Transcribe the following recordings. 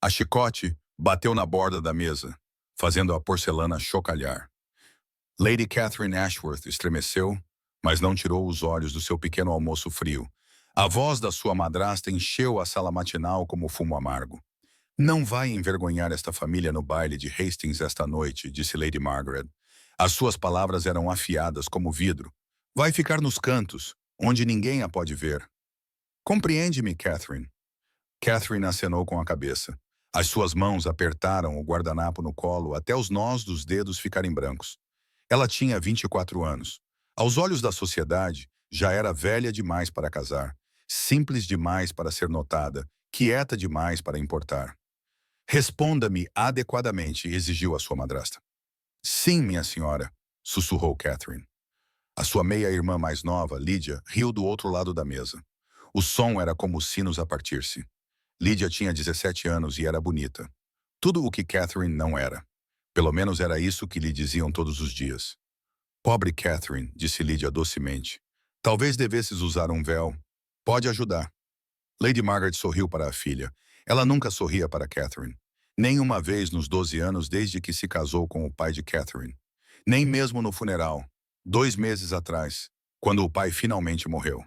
A chicote bateu na borda da mesa, fazendo a porcelana chocalhar. Lady Catherine Ashworth estremeceu, mas não tirou os olhos do seu pequeno almoço frio. A voz da sua madrasta encheu a sala matinal como fumo amargo. Não vai envergonhar esta família no baile de Hastings esta noite, disse Lady Margaret. As suas palavras eram afiadas como vidro. Vai ficar nos cantos, onde ninguém a pode ver. Compreende-me, Catherine. Catherine acenou com a cabeça. As suas mãos apertaram o guardanapo no colo até os nós dos dedos ficarem brancos. Ela tinha 24 anos. Aos olhos da sociedade, já era velha demais para casar, simples demais para ser notada, quieta demais para importar. Responda-me adequadamente, exigiu a sua madrasta. Sim, minha senhora, sussurrou Catherine. A sua meia-irmã mais nova, Lydia, riu do outro lado da mesa. O som era como os sinos a partir-se. Lydia tinha 17 anos e era bonita. Tudo o que Catherine não era. Pelo menos era isso que lhe diziam todos os dias. Pobre Catherine, disse Lydia docemente. Talvez devesses usar um véu. Pode ajudar. Lady Margaret sorriu para a filha. Ela nunca sorria para Catherine. Nem uma vez nos 12 anos desde que se casou com o pai de Catherine. Nem mesmo no funeral, 2 meses atrás, quando o pai finalmente morreu.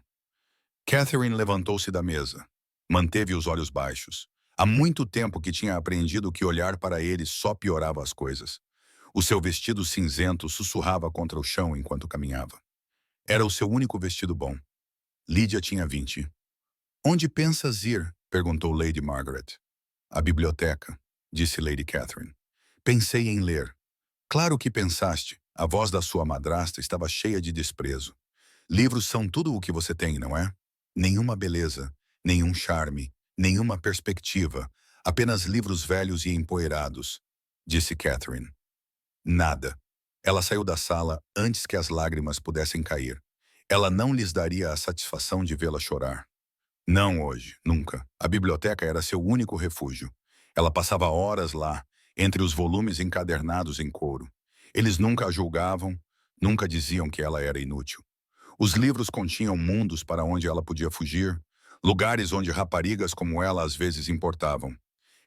Catherine levantou-se da mesa. Manteve os olhos baixos. Há muito tempo que tinha aprendido que olhar para ele só piorava as coisas. O seu vestido cinzento sussurrava contra o chão enquanto caminhava. Era o seu único vestido bom. Lydia tinha 20. Onde pensas ir? Perguntou Lady Margaret. A biblioteca, disse Lady Catherine. Pensei em ler. Claro que pensaste. A voz da sua madrasta estava cheia de desprezo. Livros são tudo o que você tem, não é? Nenhuma beleza, nenhum charme, nenhuma perspectiva, apenas livros velhos e empoeirados, disse Catherine. Nada. Ela saiu da sala antes que as lágrimas pudessem cair. Ela não lhes daria a satisfação de vê-la chorar. Não hoje, nunca. A biblioteca era seu único refúgio. Ela passava horas lá, entre os volumes encadernados em couro. Eles nunca a julgavam, nunca diziam que ela era inútil. Os livros continham mundos para onde ela podia fugir, lugares onde raparigas como ela às vezes importavam.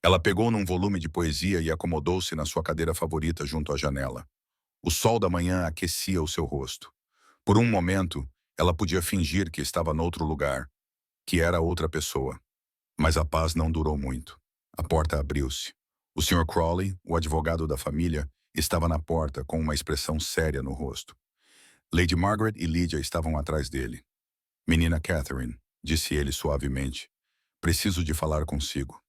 Ela pegou num volume de poesia e acomodou-se na sua cadeira favorita junto à janela. O sol da manhã aquecia o seu rosto. Por um momento, ela podia fingir que estava noutro lugar, que era outra pessoa. Mas a paz não durou muito. A porta abriu-se. O Sr. Crawley, o advogado da família, estava na porta com uma expressão séria no rosto. Lady Margaret e Lydia estavam atrás dele. Menina Catherine, disse ele suavemente, preciso de falar consigo.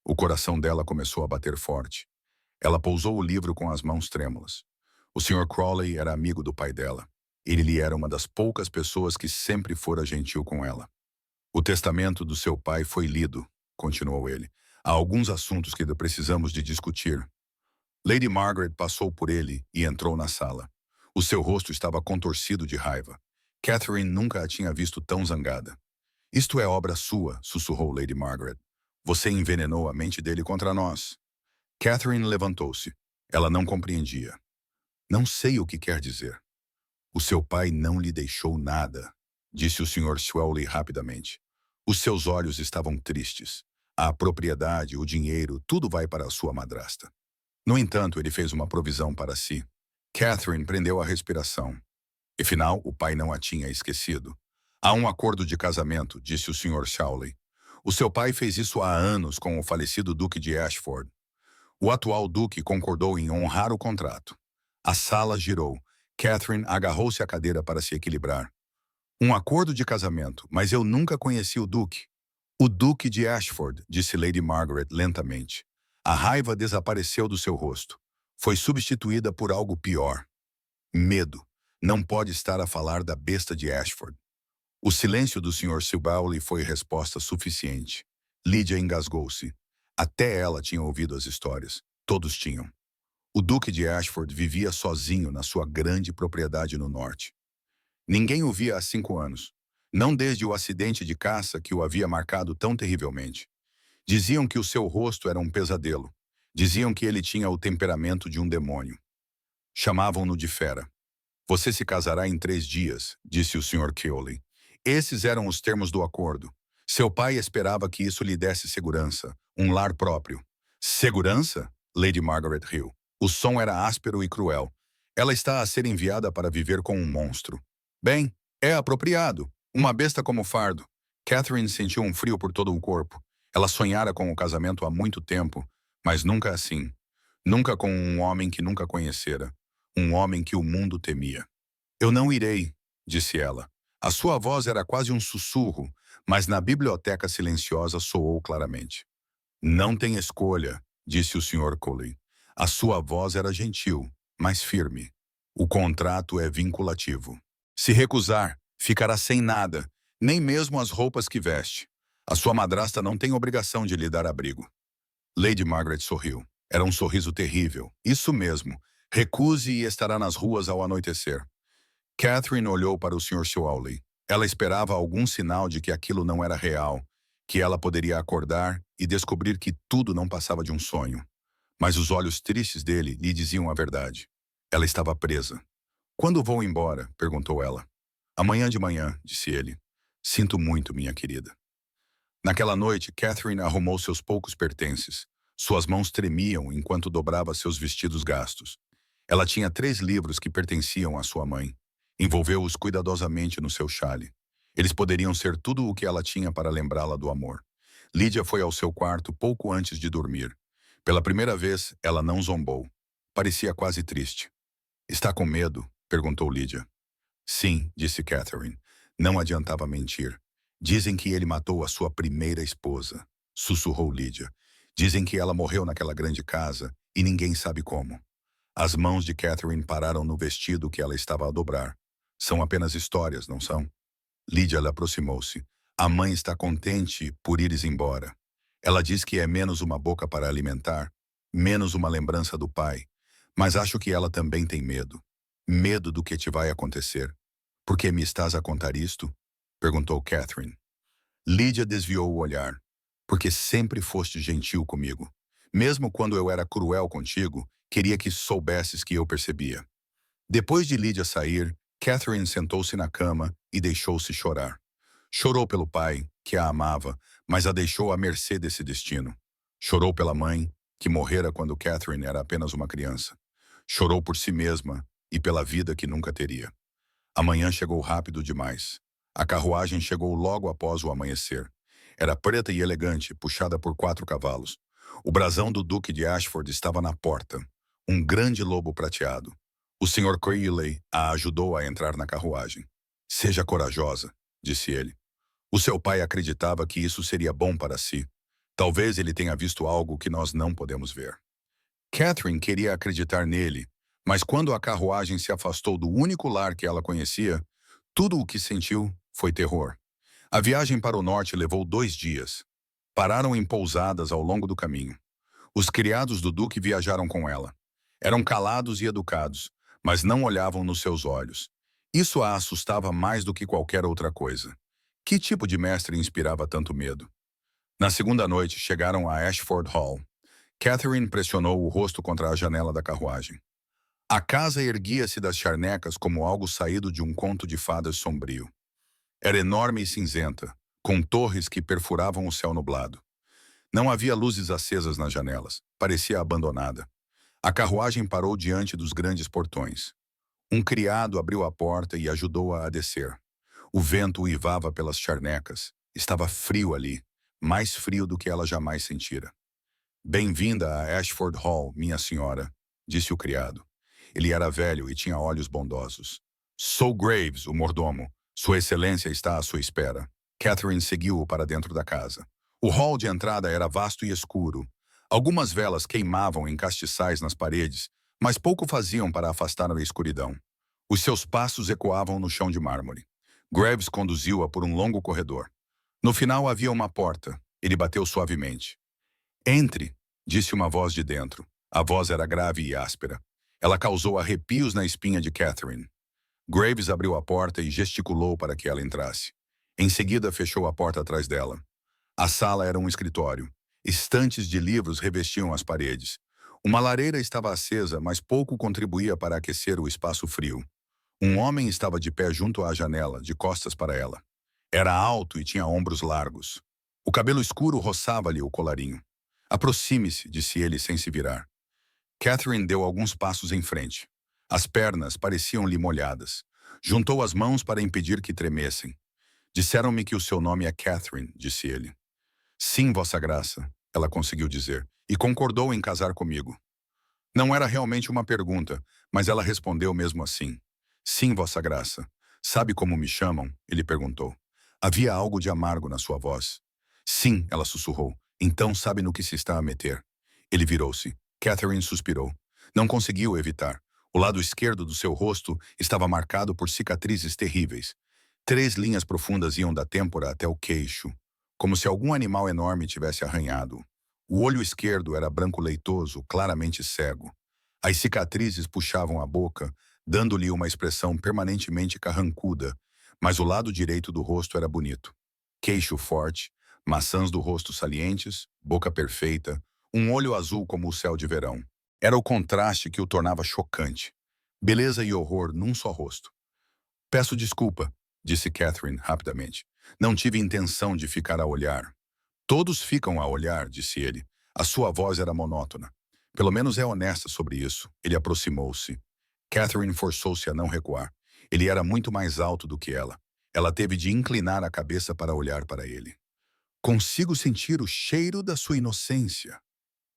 O coração dela começou a bater forte. Ela pousou o livro com as mãos trêmulas. O Sr. Crawley era amigo do pai dela. Ele lhe era uma das poucas pessoas que sempre fora gentil com ela. O testamento do seu pai foi lido, continuou ele. Há alguns assuntos que precisamos de discutir. Lady Margaret passou por ele e entrou na sala. O seu rosto estava contorcido de raiva. Catherine nunca a tinha visto tão zangada. Isto é obra sua, sussurrou Lady Margaret. Você envenenou a mente dele contra nós. Catherine levantou-se. Ela não compreendia. Não sei o que quer dizer. O seu pai não lhe deixou nada, disse o Sr. Swelley rapidamente. Os seus olhos estavam tristes. A propriedade, o dinheiro, tudo vai para a sua madrasta. No entanto, ele fez uma provisão para si. Catherine prendeu a respiração. Afinal, o pai não a tinha esquecido. Há um acordo de casamento, disse o Sr. Shawley. O seu pai fez isso há anos com o falecido Duque de Ashford. O atual Duque concordou em honrar o contrato. A sala girou. Catherine agarrou-se à cadeira para se equilibrar. Um acordo de casamento, mas eu nunca conheci o Duque. O Duque de Ashford, disse Lady Margaret lentamente. A raiva desapareceu do seu rosto. Foi substituída por algo pior. Medo. Não pode estar a falar da besta de Ashford. O silêncio do Sr. Swelley foi resposta suficiente. Lydia engasgou-se. Até ela tinha ouvido as histórias. Todos tinham. O Duque de Ashford vivia sozinho na sua grande propriedade no norte. Ninguém o via há 5 anos. Não desde o acidente de caça que o havia marcado tão terrivelmente. Diziam que o seu rosto era um pesadelo. Diziam que ele tinha o temperamento de um demônio. Chamavam-no de fera. Você se casará em 3 dias, disse o Sr. Crawley. Esses eram os termos do acordo. Seu pai esperava que isso lhe desse segurança, um lar próprio. Segurança? Lady Margaret riu. O som era áspero e cruel. Ela está a ser enviada para viver com um monstro. Bem, é apropriado. Uma besta como fardo. Catherine sentiu um frio por todo o corpo. Ela sonhara com o casamento há muito tempo, mas nunca assim. Nunca com um homem que nunca conhecera. Um homem que o mundo temia. Eu não irei, disse ela. A sua voz era quase um sussurro, mas na biblioteca silenciosa soou claramente. Não tem escolha, disse o Sr. Coley. A sua voz era gentil, mas firme. O contrato é vinculativo. Se recusar, ficará sem nada, nem mesmo as roupas que veste. A sua madrasta não tem obrigação de lhe dar abrigo. Lady Margaret sorriu. Era um sorriso terrível. Isso mesmo. Recuse e estará nas ruas ao anoitecer. Catherine olhou para o Sr. Chowley. Ela esperava algum sinal de que aquilo não era real, que ela poderia acordar e descobrir que tudo não passava de um sonho. Mas os olhos tristes dele lhe diziam a verdade. Ela estava presa. Quando vou embora? Perguntou ela. Amanhã de manhã, disse ele. Sinto muito, minha querida. Naquela noite, Catherine arrumou seus poucos pertences. Suas mãos tremiam enquanto dobrava seus vestidos gastos. Ela tinha 3 livros que pertenciam à sua mãe. Envolveu-os cuidadosamente no seu chale. Eles poderiam ser tudo o que ela tinha para lembrá-la do amor. Lídia foi ao seu quarto pouco antes de dormir. Pela primeira vez, ela não zombou. Parecia quase triste. Está com medo? Perguntou Lídia. Sim, disse Catherine. Não adiantava mentir. Dizem que ele matou a sua primeira esposa, sussurrou Lídia. Dizem que ela morreu naquela grande casa e ninguém sabe como. As mãos de Catherine pararam no vestido que ela estava a dobrar. São apenas histórias, não são? Lídia lhe aproximou-se. A mãe está contente por ires embora. Ela diz que é menos uma boca para alimentar, menos uma lembrança do pai. Mas acho que ela também tem medo. Medo do que te vai acontecer. Por que me estás a contar isto? Perguntou Catherine. Lídia desviou o olhar. Porque sempre foste gentil comigo. Mesmo quando eu era cruel contigo, queria que soubesses que eu percebia. Depois de Lídia sair, Catherine sentou-se na cama e deixou-se chorar. Chorou pelo pai, que a amava, mas a deixou à mercê desse destino. Chorou pela mãe, que morrera quando Catherine era apenas uma criança. Chorou por si mesma e pela vida que nunca teria. A manhã chegou rápido demais. A carruagem chegou logo após o amanhecer. Era preta e elegante, puxada por 4 cavalos. O brasão do Duque de Ashford estava na porta. Um grande lobo prateado. O Sr. Creeley a ajudou a entrar na carruagem. Seja corajosa, disse ele. O seu pai acreditava que isso seria bom para si. Talvez ele tenha visto algo que nós não podemos ver. Catherine queria acreditar nele, mas quando a carruagem se afastou do único lar que ela conhecia, tudo o que sentiu foi terror. A viagem para o norte levou 2 dias. Pararam em pousadas ao longo do caminho. Os criados do duque viajaram com ela. Eram calados e educados, mas não olhavam nos seus olhos. Isso a assustava mais do que qualquer outra coisa. Que tipo de mestre inspirava tanto medo? Na segunda noite, chegaram a Ashford Hall. Catherine pressionou o rosto contra a janela da carruagem. A casa erguia-se das charnecas como algo saído de um conto de fadas sombrio. Era enorme e cinzenta, com torres que perfuravam o céu nublado. Não havia luzes acesas nas janelas. Parecia abandonada. A carruagem parou diante dos grandes portões. Um criado abriu a porta e ajudou-a a descer. O vento uivava pelas charnecas. Estava frio ali, mais frio do que ela jamais sentira. Bem-vinda a Ashford Hall, minha senhora, disse o criado. Ele era velho e tinha olhos bondosos. Sou Graves, o mordomo. Sua excelência está à sua espera. Catherine seguiu-o para dentro da casa. O hall de entrada era vasto e escuro. Algumas velas queimavam em castiçais nas paredes, mas pouco faziam para afastar a escuridão. Os seus passos ecoavam no chão de mármore. Graves conduziu-a por um longo corredor. No final havia uma porta. Ele bateu suavemente. Entre, disse uma voz de dentro. A voz era grave e áspera. Ela causou arrepios na espinha de Catherine. Graves abriu a porta e gesticulou para que ela entrasse. Em seguida, fechou a porta atrás dela. A sala era um escritório. Estantes de livros revestiam as paredes. Uma lareira estava acesa, mas pouco contribuía para aquecer o espaço frio. Um homem estava de pé junto à janela, de costas para ela. Era alto e tinha ombros largos. O cabelo escuro roçava-lhe o colarinho. Aproxime-se, disse ele sem se virar. Catherine deu alguns passos em frente. As pernas pareciam-lhe molhadas. Juntou as mãos para impedir que tremessem. Disseram-me que o seu nome é Catherine, disse ele. Sim, Vossa Graça, ela conseguiu dizer, e concordou em casar comigo. Não era realmente uma pergunta, mas ela respondeu mesmo assim. Sim, Vossa Graça. Sabe como me chamam? Ele perguntou. Havia algo de amargo na sua voz. Sim, ela sussurrou. Então sabe no que se está a meter. Ele virou-se. Catherine suspirou. Não conseguiu evitar. O lado esquerdo do seu rosto estava marcado por cicatrizes terríveis. 3 linhas profundas iam da têmpora até o queixo, como se algum animal enorme tivesse arranhado. O olho esquerdo era branco leitoso, claramente cego. As cicatrizes puxavam a boca, dando-lhe uma expressão permanentemente carrancuda, mas o lado direito do rosto era bonito. Queixo forte, maçãs do rosto salientes, boca perfeita, um olho azul como o céu de verão. Era o contraste que o tornava chocante. Beleza e horror num só rosto. Peço desculpa, disse Catherine rapidamente. Não tive intenção de ficar a olhar. Todos ficam a olhar, disse ele. A sua voz era monótona. Pelo menos é honesta sobre isso. Ele aproximou-se. Catherine forçou-se a não recuar. Ele era muito mais alto do que ela. Ela teve de inclinar a cabeça para olhar para ele. Consigo sentir o cheiro da sua inocência,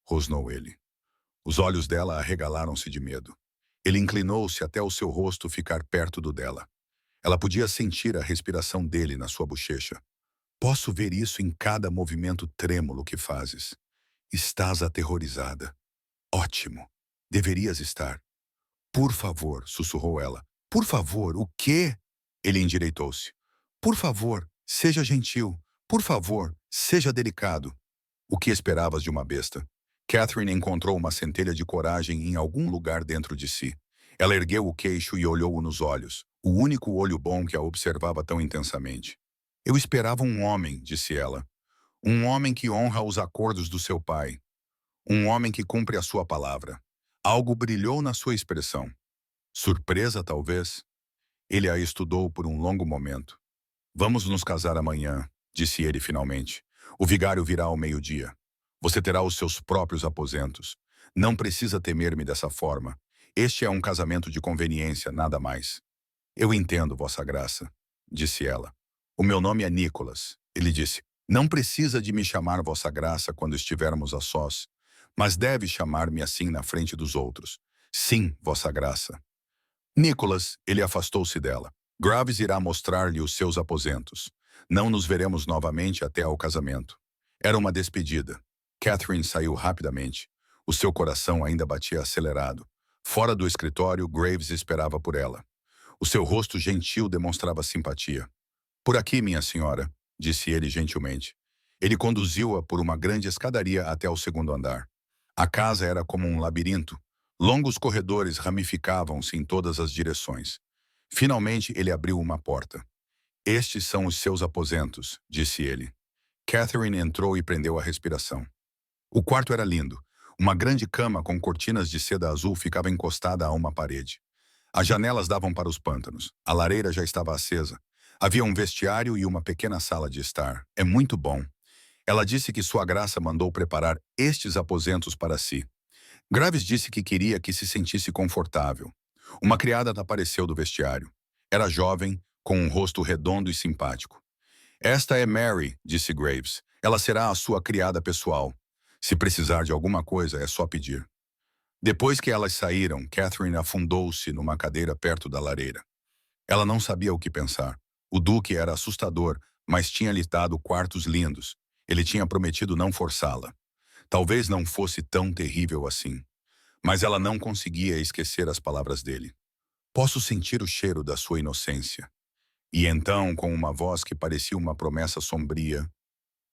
rosnou ele. Os olhos dela arregalaram-se de medo. Ele inclinou-se até o seu rosto ficar perto do dela. Ela podia sentir a respiração dele na sua bochecha. Posso ver isso em cada movimento trêmulo que fazes. Estás aterrorizada. Ótimo. Deverias estar. Por favor, sussurrou ela. Por favor, o quê? Ele endireitou-se. Por favor, seja gentil. Por favor, seja delicado. O que esperavas de uma besta? Catherine encontrou uma centelha de coragem em algum lugar dentro de si. Ela ergueu o queixo e olhou-o nos olhos, o único olho bom que a observava tão intensamente. Eu esperava um homem, disse ela. Um homem que honra os acordos do seu pai. Um homem que cumpre a sua palavra. Algo brilhou na sua expressão. Surpresa, talvez? Ele a estudou por um longo momento. Vamos nos casar amanhã, disse ele finalmente. O vigário virá ao meio-dia. Você terá os seus próprios aposentos. Não precisa temer-me dessa forma. Este é um casamento de conveniência, nada mais. Eu entendo, Vossa Graça, disse ela. O meu nome é Nicholas. Ele disse. Não precisa de me chamar Vossa Graça quando estivermos a sós, mas deve chamar-me assim na frente dos outros. Sim, Vossa Graça. Nicholas, ele afastou-se dela. Graves irá mostrar-lhe os seus aposentos. Não nos veremos novamente até ao casamento. Era uma despedida. Catherine saiu rapidamente. O seu coração ainda batia acelerado. Fora do escritório, Graves esperava por ela. O seu rosto gentil demonstrava simpatia. Por aqui, minha senhora, disse ele gentilmente. Ele conduziu-a por uma grande escadaria até o segundo andar. A casa era como um labirinto. Longos corredores ramificavam-se em todas as direções. Finalmente, ele abriu uma porta. Estes são os seus aposentos, disse ele. Catherine entrou e prendeu a respiração. O quarto era lindo. Uma grande cama com cortinas de seda azul ficava encostada a uma parede. As janelas davam para os pântanos. A lareira já estava acesa. Havia um vestiário e uma pequena sala de estar. É muito bom. Ela disse que Sua Graça mandou preparar estes aposentos para si. Graves disse que queria que se sentisse confortável. Uma criada apareceu do vestiário. Era jovem, com um rosto redondo e simpático. Esta é Mary, disse Graves. Ela será a sua criada pessoal. Se precisar de alguma coisa, é só pedir. Depois que elas saíram, Catherine afundou-se numa cadeira perto da lareira. Ela não sabia o que pensar. O duque era assustador, mas tinha-lhe dado quartos lindos. Ele tinha prometido não forçá-la. Talvez não fosse tão terrível assim. Mas ela não conseguia esquecer as palavras dele. Posso sentir o cheiro da sua inocência. E então, com uma voz que parecia uma promessa sombria,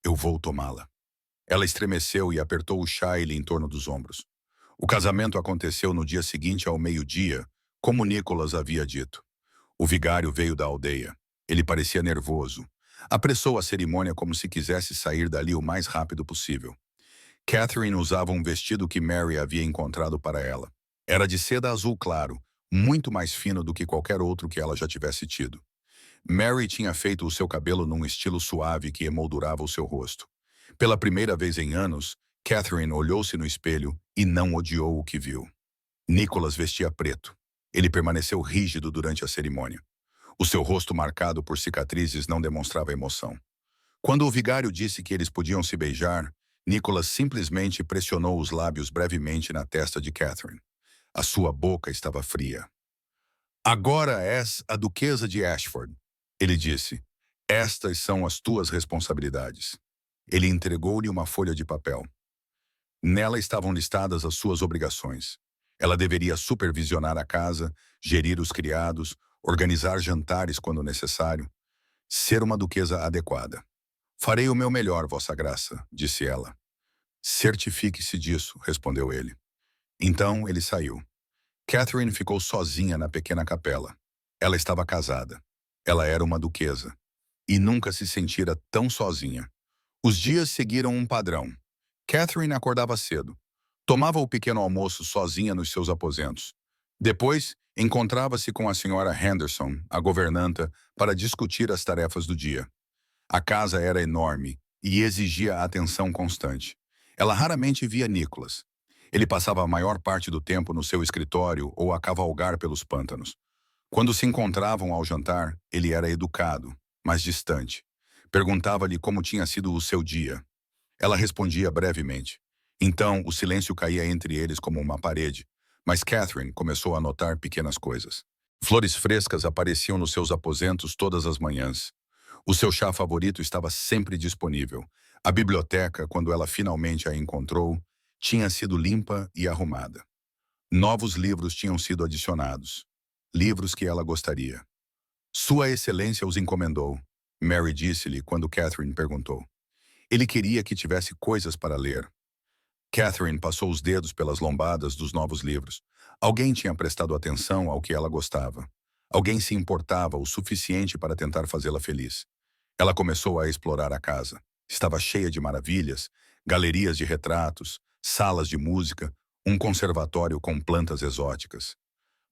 eu vou tomá-la. Ela estremeceu e apertou o chale em torno dos ombros. O casamento aconteceu no dia seguinte ao meio-dia, como Nicholas havia dito. O vigário veio da aldeia. Ele parecia nervoso. Apressou a cerimônia como se quisesse sair dali o mais rápido possível. Catherine usava um vestido que Mary havia encontrado para ela. Era de seda azul claro, muito mais fino do que qualquer outro que ela já tivesse tido. Mary tinha feito o seu cabelo num estilo suave que emoldurava o seu rosto. Pela primeira vez em anos, Catherine olhou-se no espelho e não odiou o que viu. Nicholas vestia preto. Ele permaneceu rígido durante a cerimônia. O seu rosto marcado por cicatrizes não demonstrava emoção. Quando o vigário disse que eles podiam se beijar, Nicholas simplesmente pressionou os lábios brevemente na testa de Catherine. A sua boca estava fria. Agora és a duquesa de Ashford, ele disse. Estas são as tuas responsabilidades. Ele entregou-lhe uma folha de papel. Nela estavam listadas as suas obrigações. Ela deveria supervisionar a casa, gerir os criados, organizar jantares quando necessário, ser uma duquesa adequada. Farei o meu melhor, Vossa Graça, disse ela. Certifique-se disso, respondeu ele. Então ele saiu. Catherine ficou sozinha na pequena capela. Ela estava casada. Ela era uma duquesa. E nunca se sentira tão sozinha. Os dias seguiram um padrão. Catherine acordava cedo. Tomava o pequeno almoço sozinha nos seus aposentos. Depois, encontrava-se com a senhora Henderson, a governanta, para discutir as tarefas do dia. A casa era enorme e exigia atenção constante. Ela raramente via Nicholas. Ele passava a maior parte do tempo no seu escritório ou a cavalgar pelos pântanos. Quando se encontravam ao jantar, ele era educado, mas distante. Perguntava-lhe como tinha sido o seu dia. Ela respondia brevemente. Então, o silêncio caía entre eles como uma parede, mas Catherine começou a notar pequenas coisas. Flores frescas apareciam nos seus aposentos todas as manhãs. O seu chá favorito estava sempre disponível. A biblioteca, quando ela finalmente a encontrou, tinha sido limpa e arrumada. Novos livros tinham sido adicionados. Livros que ela gostaria. Sua Excelência os encomendou, Mary disse-lhe quando Catherine perguntou. Ele queria que tivesse coisas para ler. Catherine passou os dedos pelas lombadas dos novos livros. Alguém tinha prestado atenção ao que ela gostava. Alguém se importava o suficiente para tentar fazê-la feliz. Ela começou a explorar a casa. Estava cheia de maravilhas, galerias de retratos, salas de música, um conservatório com plantas exóticas.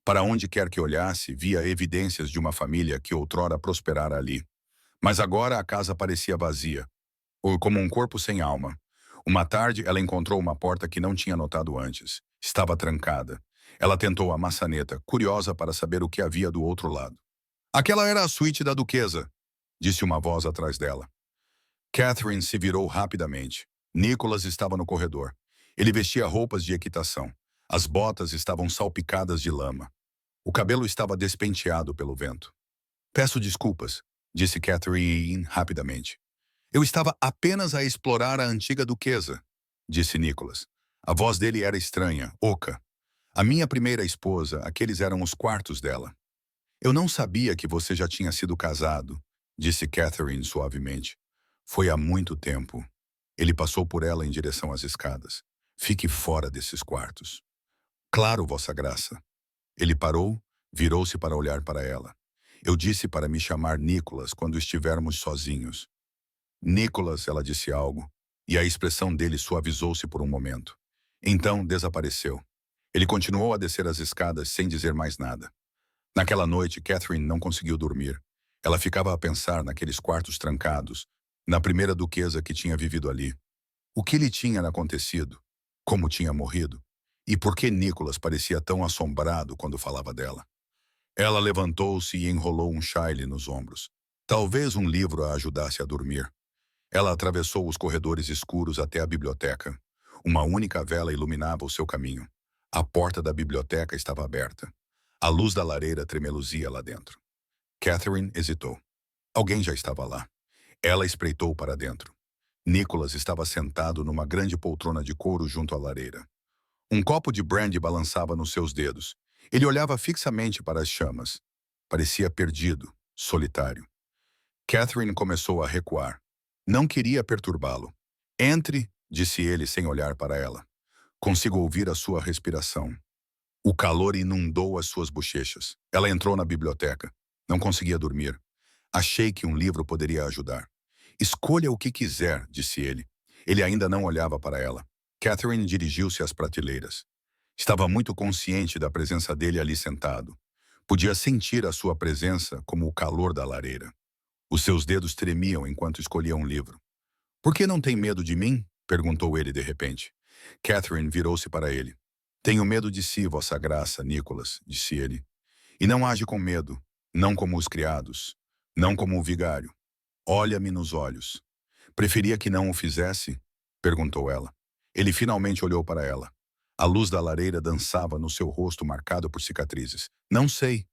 Para onde quer que olhasse, via evidências de uma família que outrora prosperara ali. Mas agora a casa parecia vazia, ou como um corpo sem alma. Uma tarde, ela encontrou uma porta que não tinha notado antes. Estava trancada. Ela tentou a maçaneta, curiosa para saber o que havia do outro lado. Aquela era a suíte da duquesa, disse uma voz atrás dela. Catherine se virou rapidamente. Nicholas estava no corredor. Ele vestia roupas de equitação. As botas estavam salpicadas de lama. O cabelo estava despenteado pelo vento. Peço desculpas, disse Catherine rapidamente. Eu estava apenas a explorar a antiga duquesa, disse Nicholas. A voz dele era estranha, oca. A minha primeira esposa, aqueles eram os quartos dela. Eu não sabia que você já tinha sido casado, disse Catherine suavemente. Foi há muito tempo. Ele passou por ela em direção às escadas. Fique fora desses quartos. Claro, Vossa Graça. Ele parou, virou-se para olhar para ela. Eu disse para me chamar Nicholas quando estivermos sozinhos. Nicholas, ela disse algo, e a expressão dele suavizou-se por um momento. Então desapareceu. Ele continuou a descer as escadas sem dizer mais nada. Naquela noite, Catherine não conseguiu dormir. Ela ficava a pensar naqueles quartos trancados, na primeira duquesa que tinha vivido ali. O que lhe tinha acontecido? Como tinha morrido? E por que Nicholas parecia tão assombrado quando falava dela? Ela levantou-se e enrolou um chale nos ombros. Talvez um livro a ajudasse a dormir. Ela atravessou os corredores escuros até a biblioteca. Uma única vela iluminava o seu caminho. A porta da biblioteca estava aberta. A luz da lareira tremeluzia lá dentro. Catherine hesitou. Alguém já estava lá. Ela espreitou para dentro. Nicholas estava sentado numa grande poltrona de couro junto à lareira. Um copo de brandy balançava nos seus dedos. Ele olhava fixamente para as chamas. Parecia perdido, solitário. Catherine começou a recuar. Não queria perturbá-lo. Entre, disse ele sem olhar para ela. Consigo ouvir a sua respiração. O calor inundou as suas bochechas. Ela entrou na biblioteca. Não conseguia dormir. Achei que um livro poderia ajudar. Escolha o que quiser, disse ele. Ele ainda não olhava para ela. Catherine dirigiu-se às prateleiras. Estava muito consciente da presença dele ali sentado. Podia sentir a sua presença como o calor da lareira. Os seus dedos tremiam enquanto escolhia um livro. Por que não tem medo de mim? Perguntou ele de repente. Catherine virou-se para ele. Tenho medo de si, vossa graça, Nicholas, disse ele. E não age com medo, não como os criados, não como o vigário. Olha-me nos olhos. Preferia que não o fizesse? Perguntou ela. Ele finalmente olhou para ela. A luz da lareira dançava no seu rosto marcado por cicatrizes. Não sei.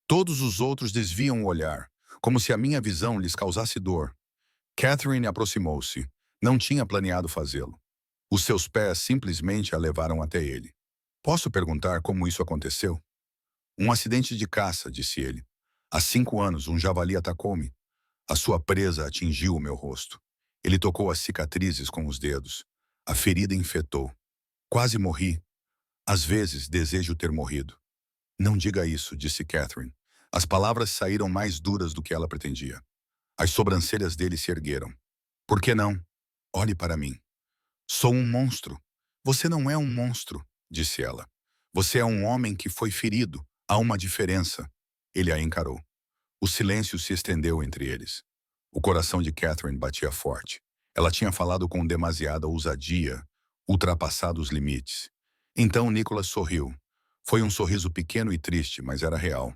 Todos os outros desviam o olhar, como se a minha visão lhes causasse dor. Catherine aproximou-se. Não tinha planeado fazê-lo. Os seus pés simplesmente a levaram até ele. Posso perguntar como isso aconteceu? Um acidente de caça, disse ele. Há 5 anos, um javali atacou-me. A sua presa atingiu o meu rosto. Ele tocou as cicatrizes com os dedos. A ferida infetou. Quase morri. Às vezes, desejo ter morrido. Não diga isso, disse Catherine. As palavras saíram mais duras do que ela pretendia. As sobrancelhas dele se ergueram. Por que não? Olhe para mim. Sou um monstro. Você não é um monstro, disse ela. Você é um homem que foi ferido. Há uma diferença. Ele a encarou. O silêncio se estendeu entre eles. O coração de Catherine batia forte. Ela tinha falado com demasiada ousadia, ultrapassado os limites. Então Nicholas sorriu. Foi um sorriso pequeno e triste, mas era real.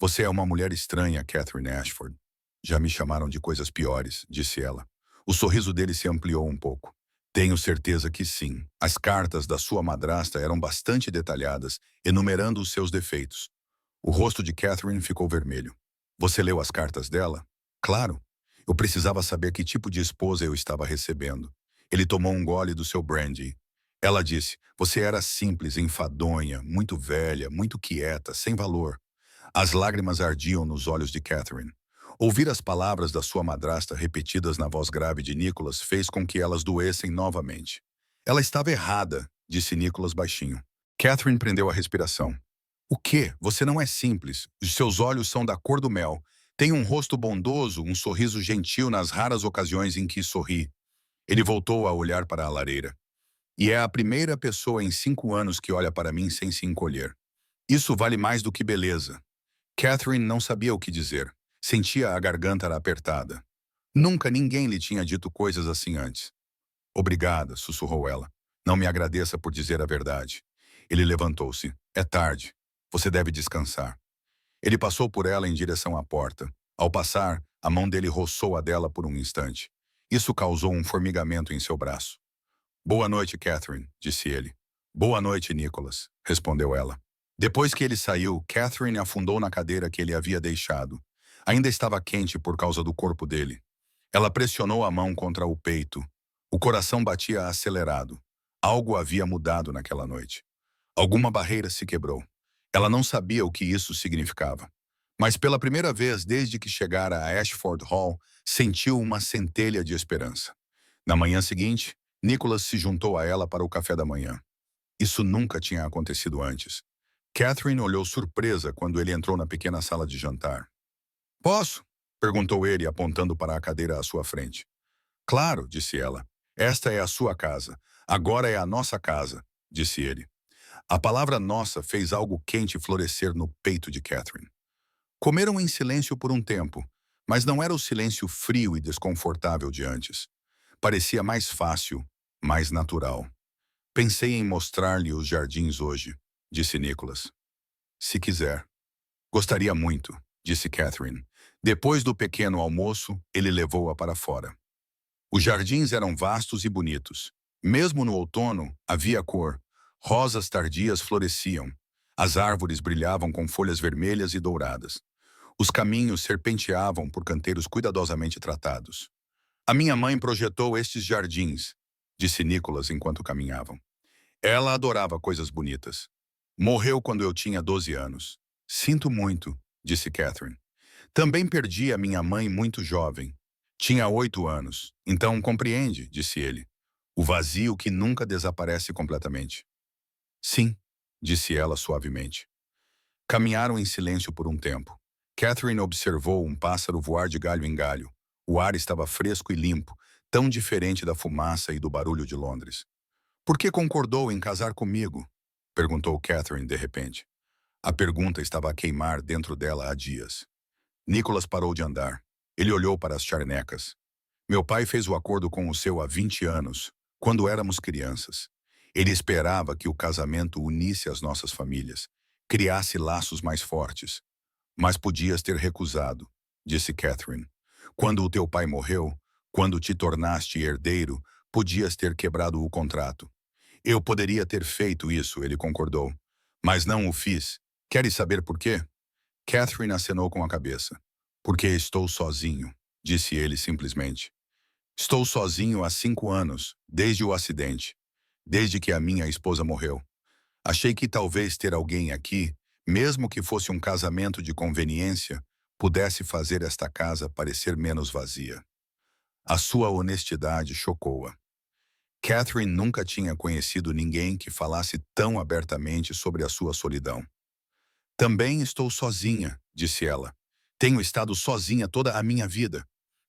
Você é uma mulher estranha, Catherine Ashford. Já me chamaram de coisas piores, disse ela. O sorriso dele se ampliou um pouco. Tenho certeza que sim. As cartas da sua madrasta eram bastante detalhadas, enumerando os seus defeitos. O rosto de Catherine ficou vermelho. Você leu as cartas dela? Claro. Eu precisava saber que tipo de esposa eu estava recebendo. Ele tomou um gole do seu brandy. Ela disse, você era simples, enfadonha, muito velha, muito quieta, sem valor. As lágrimas ardiam nos olhos de Catherine. Ouvir as palavras da sua madrasta repetidas na voz grave de Nicholas fez com que elas doessem novamente. Ela estava errada, disse Nicholas baixinho. Catherine prendeu a respiração. O quê? Você não é simples. Os seus olhos são da cor do mel. Tem um rosto bondoso, um sorriso gentil nas raras ocasiões em que sorri. Ele voltou a olhar para a lareira. E é a primeira pessoa em 5 anos que olha para mim sem se encolher. Isso vale mais do que beleza. Catherine não sabia o que dizer. Sentia a garganta apertada. Nunca ninguém lhe tinha dito coisas assim antes. Obrigada, sussurrou ela. Não me agradeça por dizer a verdade. Ele levantou-se. É tarde. Você deve descansar. Ele passou por ela em direção à porta. Ao passar, a mão dele roçou a dela por um instante. Isso causou um formigamento em seu braço. Boa noite, Catherine, disse ele. Boa noite, Nicholas, respondeu ela. Depois que ele saiu, Catherine afundou na cadeira que ele havia deixado. Ainda estava quente por causa do corpo dele. Ela pressionou a mão contra o peito. O coração batia acelerado. Algo havia mudado naquela noite. Alguma barreira se quebrou. Ela não sabia o que isso significava. Mas pela primeira vez desde que chegara a Ashford Hall, sentiu uma centelha de esperança. Na manhã seguinte, Nicholas se juntou a ela para o café da manhã. Isso nunca tinha acontecido antes. Catherine olhou surpresa quando ele entrou na pequena sala de jantar. Posso? Perguntou ele, apontando para a cadeira à sua frente. Claro, disse ela. Esta é a sua casa. Agora é a nossa casa, disse ele. A palavra nossa fez algo quente florescer no peito de Catherine. Comeram em silêncio por um tempo, mas não era o silêncio frio e desconfortável de antes. Parecia mais fácil, mais natural. Pensei em mostrar-lhe os jardins hoje, disse Nicholas. Se quiser. Gostaria muito, disse Catherine. Depois do pequeno almoço, ele levou-a para fora. Os jardins eram vastos e bonitos. Mesmo no outono, havia cor. Rosas tardias floresciam. As árvores brilhavam com folhas vermelhas e douradas. Os caminhos serpenteavam por canteiros cuidadosamente tratados. A minha mãe projetou estes jardins, disse Nicholas enquanto caminhavam. Ela adorava coisas bonitas. Morreu quando eu tinha 12 anos. Sinto muito, disse Catherine. Também perdi a minha mãe muito jovem. Tinha 8 anos. Então compreende, disse ele. O vazio que nunca desaparece completamente. Sim, disse ela suavemente. Caminharam em silêncio por um tempo. Catherine observou um pássaro voar de galho em galho. O ar estava fresco e limpo, tão diferente da fumaça e do barulho de Londres. Por que concordou em casar comigo? Perguntou Catherine de repente. A pergunta estava a queimar dentro dela há dias. Nicholas parou de andar. Ele olhou para as charnecas. Meu pai fez o acordo com o seu há 20 anos. quando éramos crianças. Ele esperava que o casamento unisse as nossas famílias, criasse laços mais fortes. Mas podias ter recusado, disse Catherine. Quando o teu pai morreu, quando te tornaste herdeiro, podias ter quebrado o contrato. Eu poderia ter feito isso, ele concordou. Mas não o fiz. Queres saber por quê? Catherine acenou com a cabeça. Porque estou sozinho, disse ele simplesmente. Estou sozinho há 5 anos, desde o acidente, desde que a minha esposa morreu. Achei que talvez ter alguém aqui, mesmo que fosse um casamento de conveniência, pudesse fazer esta casa parecer menos vazia. A sua honestidade chocou-a. Catherine nunca tinha conhecido ninguém que falasse tão abertamente sobre a sua solidão. Também estou sozinha, disse ela. Tenho estado sozinha toda a minha vida.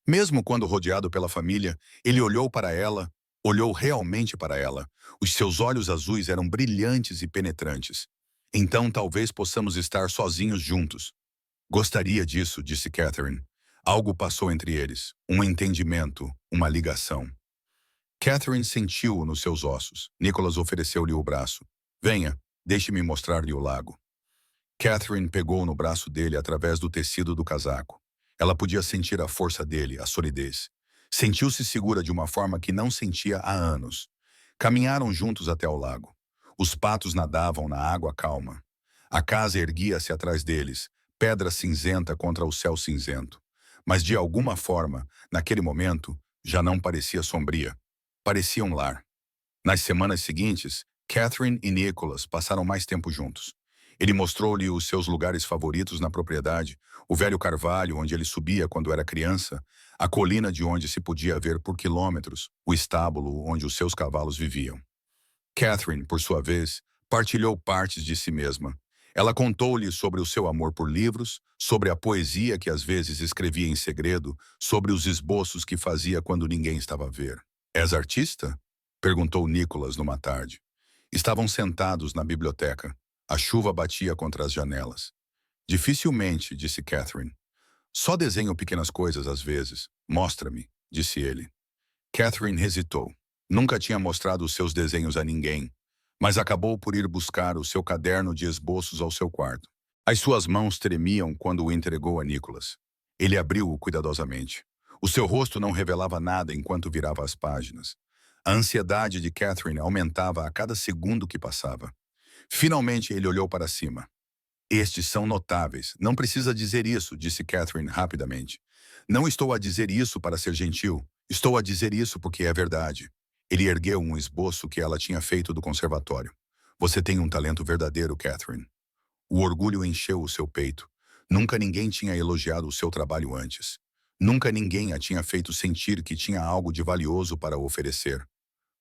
Mesmo quando rodeado pela família, ele olhou para ela, olhou realmente para ela. Os seus olhos azuis eram brilhantes e penetrantes. Então talvez possamos estar sozinhos juntos. Gostaria disso, disse Catherine. Algo passou entre eles, um entendimento, uma ligação. Catherine sentiu-o nos seus ossos. Nicholas ofereceu-lhe o braço. Venha, deixe-me mostrar-lhe o lago. Catherine pegou no braço dele através do tecido do casaco. Ela podia sentir a força dele, a solidez. Sentiu-se segura de uma forma que não sentia há anos. Caminharam juntos até o lago. Os patos nadavam na água calma. A casa erguia-se atrás deles, pedra cinzenta contra o céu cinzento. Mas de alguma forma, naquele momento, já não parecia sombria. Parecia um lar. Nas semanas seguintes, Catherine e Nicholas passaram mais tempo juntos. Ele mostrou-lhe os seus lugares favoritos na propriedade, o velho carvalho onde ele subia quando era criança, a colina de onde se podia ver por quilômetros, o estábulo onde os seus cavalos viviam. Catherine, por sua vez, partilhou partes de si mesma. Ela contou-lhe sobre o seu amor por livros, sobre a poesia que às vezes escrevia em segredo, sobre os esboços que fazia quando ninguém estava a ver. És artista? Perguntou Nicholas numa tarde. Estavam sentados na biblioteca. A chuva batia contra as janelas. Dificilmente, disse Catherine. Só desenho pequenas coisas às vezes. Mostra-me, disse ele. Catherine hesitou. Nunca tinha mostrado os seus desenhos a ninguém, mas acabou por ir buscar o seu caderno de esboços ao seu quarto. As suas mãos tremiam quando o entregou a Nicholas. Ele abriu-o cuidadosamente. O seu rosto não revelava nada enquanto virava as páginas. A ansiedade de Catherine aumentava a cada segundo que passava. Finalmente ele olhou para cima. Estes são notáveis. Não precisa dizer isso, disse Catherine rapidamente. Não estou a dizer isso para ser gentil. Estou a dizer isso porque é verdade. Ele ergueu um esboço que ela tinha feito do conservatório. Você tem um talento verdadeiro, Catherine. O orgulho encheu o seu peito. Nunca ninguém tinha elogiado o seu trabalho antes. Nunca ninguém a tinha feito sentir que tinha algo de valioso para oferecer.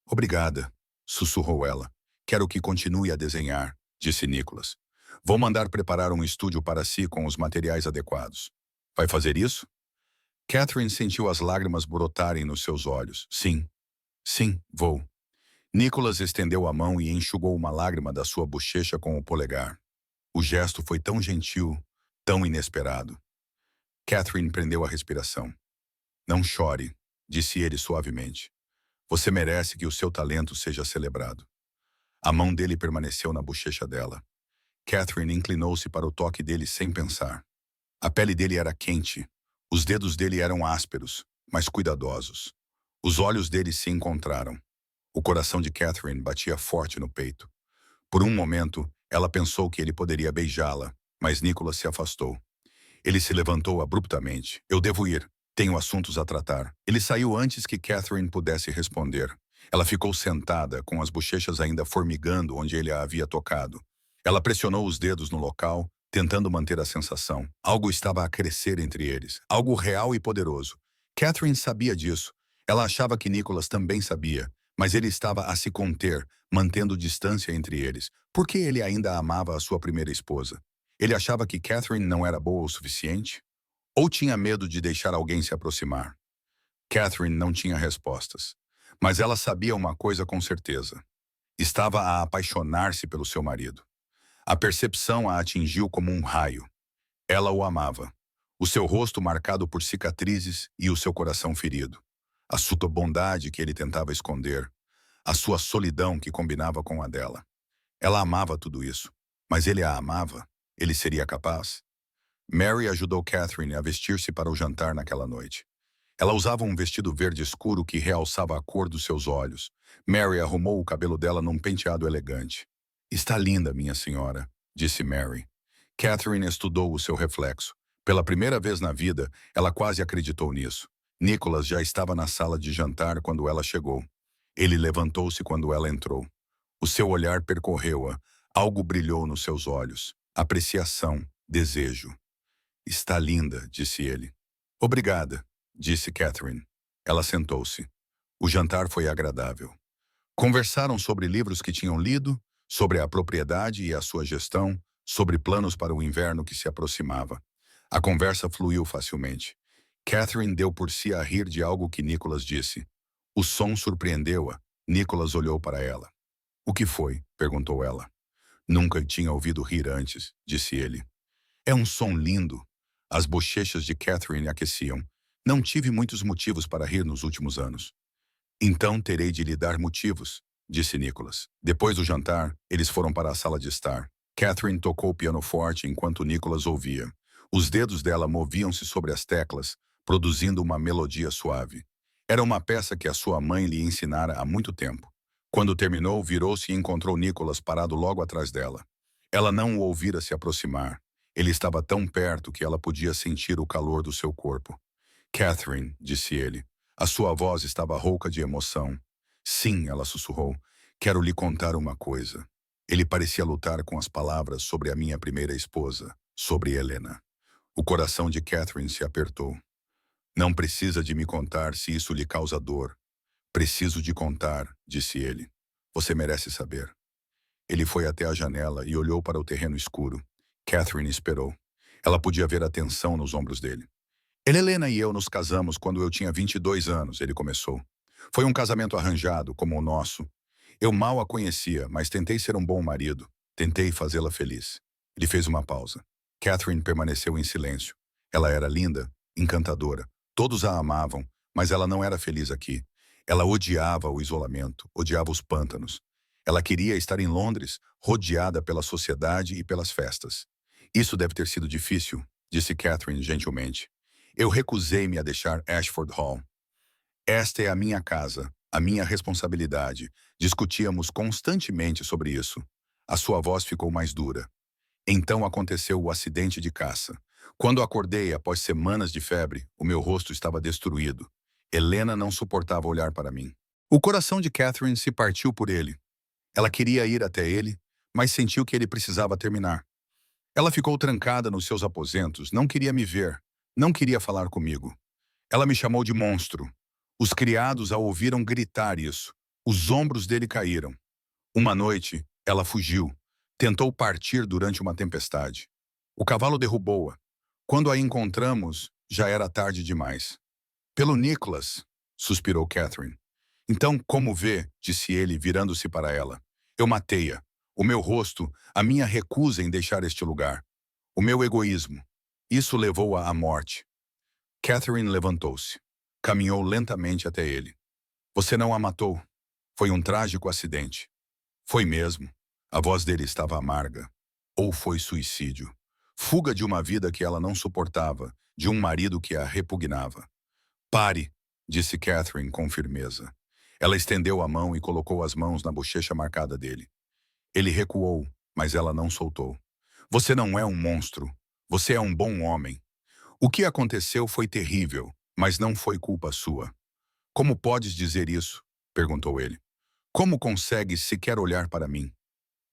Obrigada, sussurrou ela. Quero que continue a desenhar, disse Nicholas. Vou mandar preparar um estúdio para si com os materiais adequados. Vai fazer isso? Catherine sentiu as lágrimas brotarem nos seus olhos. Sim, vou. Nicholas estendeu a mão e enxugou uma lágrima da sua bochecha com o polegar. O gesto foi tão gentil, tão inesperado. Catherine prendeu a respiração. Não chore, disse ele suavemente. Você merece que o seu talento seja celebrado. A mão dele permaneceu na bochecha dela. Catherine inclinou-se para o toque dele sem pensar. A pele dele era quente. Os dedos dele eram ásperos, mas cuidadosos. Os olhos dele se encontraram. O coração de Catherine batia forte no peito. Por um momento, ela pensou que ele poderia beijá-la, mas Nicholas se afastou. Ele se levantou abruptamente. Eu devo ir. Tenho assuntos a tratar. Ele saiu antes que Catherine pudesse responder. Ela ficou sentada, com as bochechas ainda formigando onde ele a havia tocado. Ela pressionou os dedos no local, tentando manter a sensação. Algo estava a crescer entre eles. Algo real e poderoso. Catherine sabia disso. Ela achava que Nicholas também sabia, mas ele estava a se conter, mantendo distância entre eles, porque ele ainda amava a sua primeira esposa. Ele achava que Catherine não era boa o suficiente? Ou tinha medo de deixar alguém se aproximar? Catherine não tinha respostas. Mas ela sabia uma coisa com certeza. Estava a apaixonar-se pelo seu marido. A percepção a atingiu como um raio. Ela o amava. O seu rosto marcado por cicatrizes e o seu coração ferido. A sua bondade que ele tentava esconder. a sua solidão que combinava com a dela. Ela amava tudo isso, mas ele a amava? Ele seria capaz? Mary ajudou Catherine a vestir-se para o jantar naquela noite. Ela usava um vestido verde escuro que realçava a cor dos seus olhos. Mary arrumou o cabelo dela num penteado elegante. Está linda, minha senhora, disse Mary. Catherine estudou o seu reflexo. Pela primeira vez na vida, ela quase acreditou nisso. Nicholas já estava na sala de jantar quando ela chegou. Ele levantou-se quando ela entrou. O seu olhar percorreu-a. Algo brilhou nos seus olhos. Apreciação, desejo. Está linda, disse ele. Obrigada, disse Catherine. Ela sentou-se. O jantar foi agradável. Conversaram sobre livros que tinham lido, sobre a propriedade e a sua gestão, sobre planos para o inverno que se aproximava. A conversa fluiu facilmente. Catherine deu por si a rir de algo que Nicholas disse. O som surpreendeu-a. Nicholas olhou para ela. O que foi? Perguntou ela. Nunca tinha ouvido rir antes, disse ele. É um som lindo. As bochechas de Catherine aqueciam. Não tive muitos motivos para rir nos últimos anos. Então terei de lhe dar motivos, disse Nicholas. Depois do jantar, eles foram para a sala de estar. Catherine tocou o piano forte enquanto Nicholas ouvia. Os dedos dela moviam-se sobre as teclas, produzindo uma melodia suave. Era uma peça que a sua mãe lhe ensinara há muito tempo. Quando terminou, virou-se e encontrou Nicholas parado logo atrás dela. Ela não o ouvira se aproximar. Ele estava tão perto que ela podia sentir o calor do seu corpo. Catherine, disse ele. A sua voz estava rouca de emoção. Sim, ela sussurrou. Quero lhe contar uma coisa. Ele parecia lutar com as palavras sobre a minha primeira esposa, sobre Helena. O coração de Catherine se apertou. Não precisa de me contar se isso lhe causa dor. Preciso de contar, disse ele. Você merece saber. Ele foi até a janela e olhou para o terreno escuro. Catherine esperou. Ela podia ver a tensão nos ombros dele. Helena e eu nos casamos quando eu tinha 22 anos, ele começou. Foi um casamento arranjado, como o nosso. Eu mal a conhecia, mas tentei ser um bom marido. Tentei fazê-la feliz. Ele fez uma pausa. Catherine permaneceu em silêncio. Ela era linda, encantadora. Todos a amavam, mas ela não era feliz aqui. Ela odiava o isolamento, odiava os pântanos. Ela queria estar em Londres, rodeada pela sociedade e pelas festas. Isso deve ter sido difícil, disse Catherine gentilmente. Eu recusei-me a deixar Ashford Hall. Esta é a minha casa, a minha responsabilidade. Discutíamos constantemente sobre isso. A sua voz ficou mais dura. Então aconteceu o acidente de caça. Quando acordei após semanas de febre, o meu rosto estava destruído. Helena não suportava olhar para mim. O coração de Catherine se partiu por ele. Ela queria ir até ele, mas sentiu que ele precisava terminar. Ela ficou trancada nos seus aposentos, não queria me ver, não queria falar comigo. Ela me chamou de monstro. Os criados a ouviram gritar isso. Os ombros dele caíram. Uma noite, ela fugiu. Tentou partir durante uma tempestade. O cavalo derrubou-a. Quando a encontramos, já era tarde demais. Pelo Nicholas, suspirou Catherine. Então, como vê, disse ele, virando-se para ela. Eu matei-a. O meu rosto, a minha recusa em deixar este lugar. O meu egoísmo. Isso levou-a à morte. Catherine levantou-se. Caminhou lentamente até ele. Você não a matou. Foi um trágico acidente. Foi mesmo. A voz dele estava amarga. Ou foi suicídio. Fuga de uma vida que ela não suportava, de um marido que a repugnava. Pare, disse Catherine com firmeza. Ela estendeu a mão e colocou as mãos na bochecha marcada dele. Ele recuou, mas ela não soltou. Você não é um monstro. Você é um bom homem. O que aconteceu foi terrível, mas não foi culpa sua. Como podes dizer isso? Perguntou ele. Como consegues sequer olhar para mim?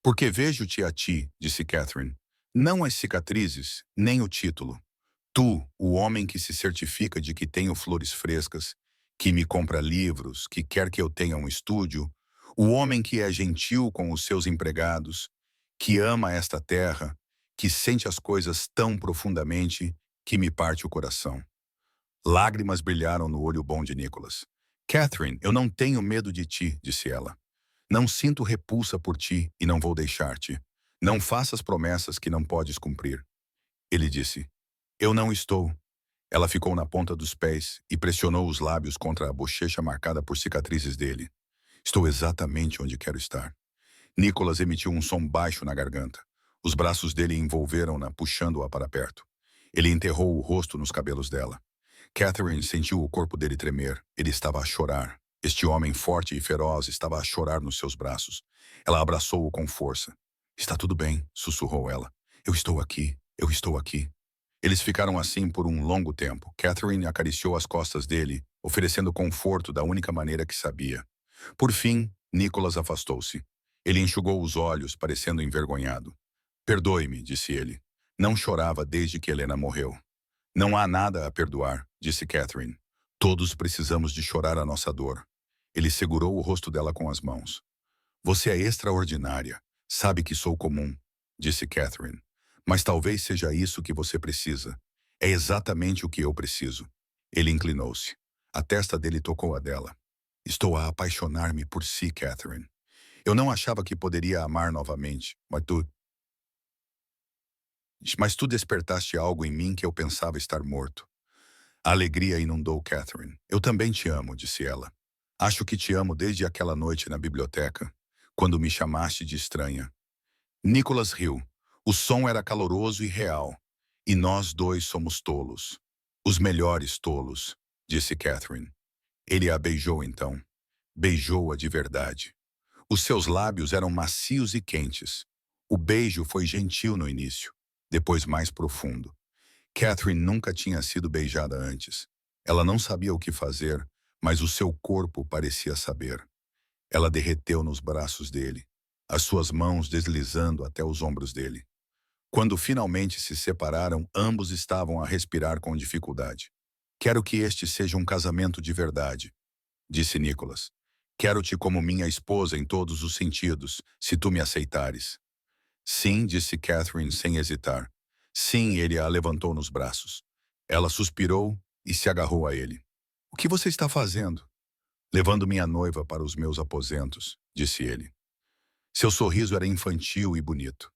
Porque vejo-te a ti, disse Catherine. Não as cicatrizes, nem o título. Tu, o homem que se certifica de que tenho flores frescas, que me compra livros, que quer que eu tenha um estúdio, o homem que é gentil com os seus empregados, que ama esta terra, que sente as coisas tão profundamente que me parte o coração. Lágrimas brilharam no olho bom de Nicholas. Catherine, eu não tenho medo de ti, disse ela. Não sinto repulsa por ti e não vou deixar-te. Não faças promessas que não podes cumprir. Ele disse, eu não estou. Ela ficou na ponta dos pés e pressionou os lábios contra a bochecha marcada por cicatrizes dele. Estou exatamente onde quero estar. Nicholas emitiu um som baixo na garganta. Os braços dele envolveram-na, puxando-a para perto. Ele enterrou o rosto nos cabelos dela. Catherine sentiu o corpo dele tremer. Ele estava a chorar. Este homem forte e feroz estava a chorar nos seus braços. Ela abraçou-o com força. Está tudo bem, sussurrou ela. Eu estou aqui, eu estou aqui. Eles ficaram assim por um longo tempo. Catherine acariciou as costas dele, oferecendo conforto da única maneira que sabia. Por fim, Nicholas afastou-se. Ele enxugou os olhos, parecendo envergonhado. Perdoe-me, disse ele. Não chorava desde que Helena morreu. Não há nada a perdoar, disse Catherine. Todos precisamos de chorar a nossa dor. Ele segurou o rosto dela com as mãos. Você é extraordinária. Sabe que sou comum, disse Catherine. Mas talvez seja isso que você precisa. É exatamente o que eu preciso. Ele inclinou-se. A testa dele tocou a dela. Estou a apaixonar-me por si, Catherine. Eu não achava que poderia amar novamente, mas tu despertaste algo em mim que eu pensava estar morto. A alegria inundou Catherine. Eu também te amo, disse ela. Acho que te amo desde aquela noite na biblioteca, quando me chamaste de estranha. Nicholas riu. O som era caloroso e real. E nós dois somos tolos. Os melhores tolos, disse Catherine. Ele a beijou então. Beijou-a de verdade. Os seus lábios eram macios e quentes. O beijo foi gentil no início, depois mais profundo. Catherine nunca tinha sido beijada antes. Ela não sabia o que fazer, mas o seu corpo parecia saber. Ela derreteu nos braços dele, as suas mãos deslizando até os ombros dele. Quando finalmente se separaram, ambos estavam a respirar com dificuldade. Quero que este seja um casamento de verdade, disse Nicholas. Quero-te como minha esposa em todos os sentidos, se tu me aceitares. Sim, disse Catherine sem hesitar. Sim, ele a levantou nos braços. Ela suspirou e se agarrou a ele. O que você está fazendo? Levando minha noiva para os meus aposentos, disse ele. Seu sorriso era infantil e bonito.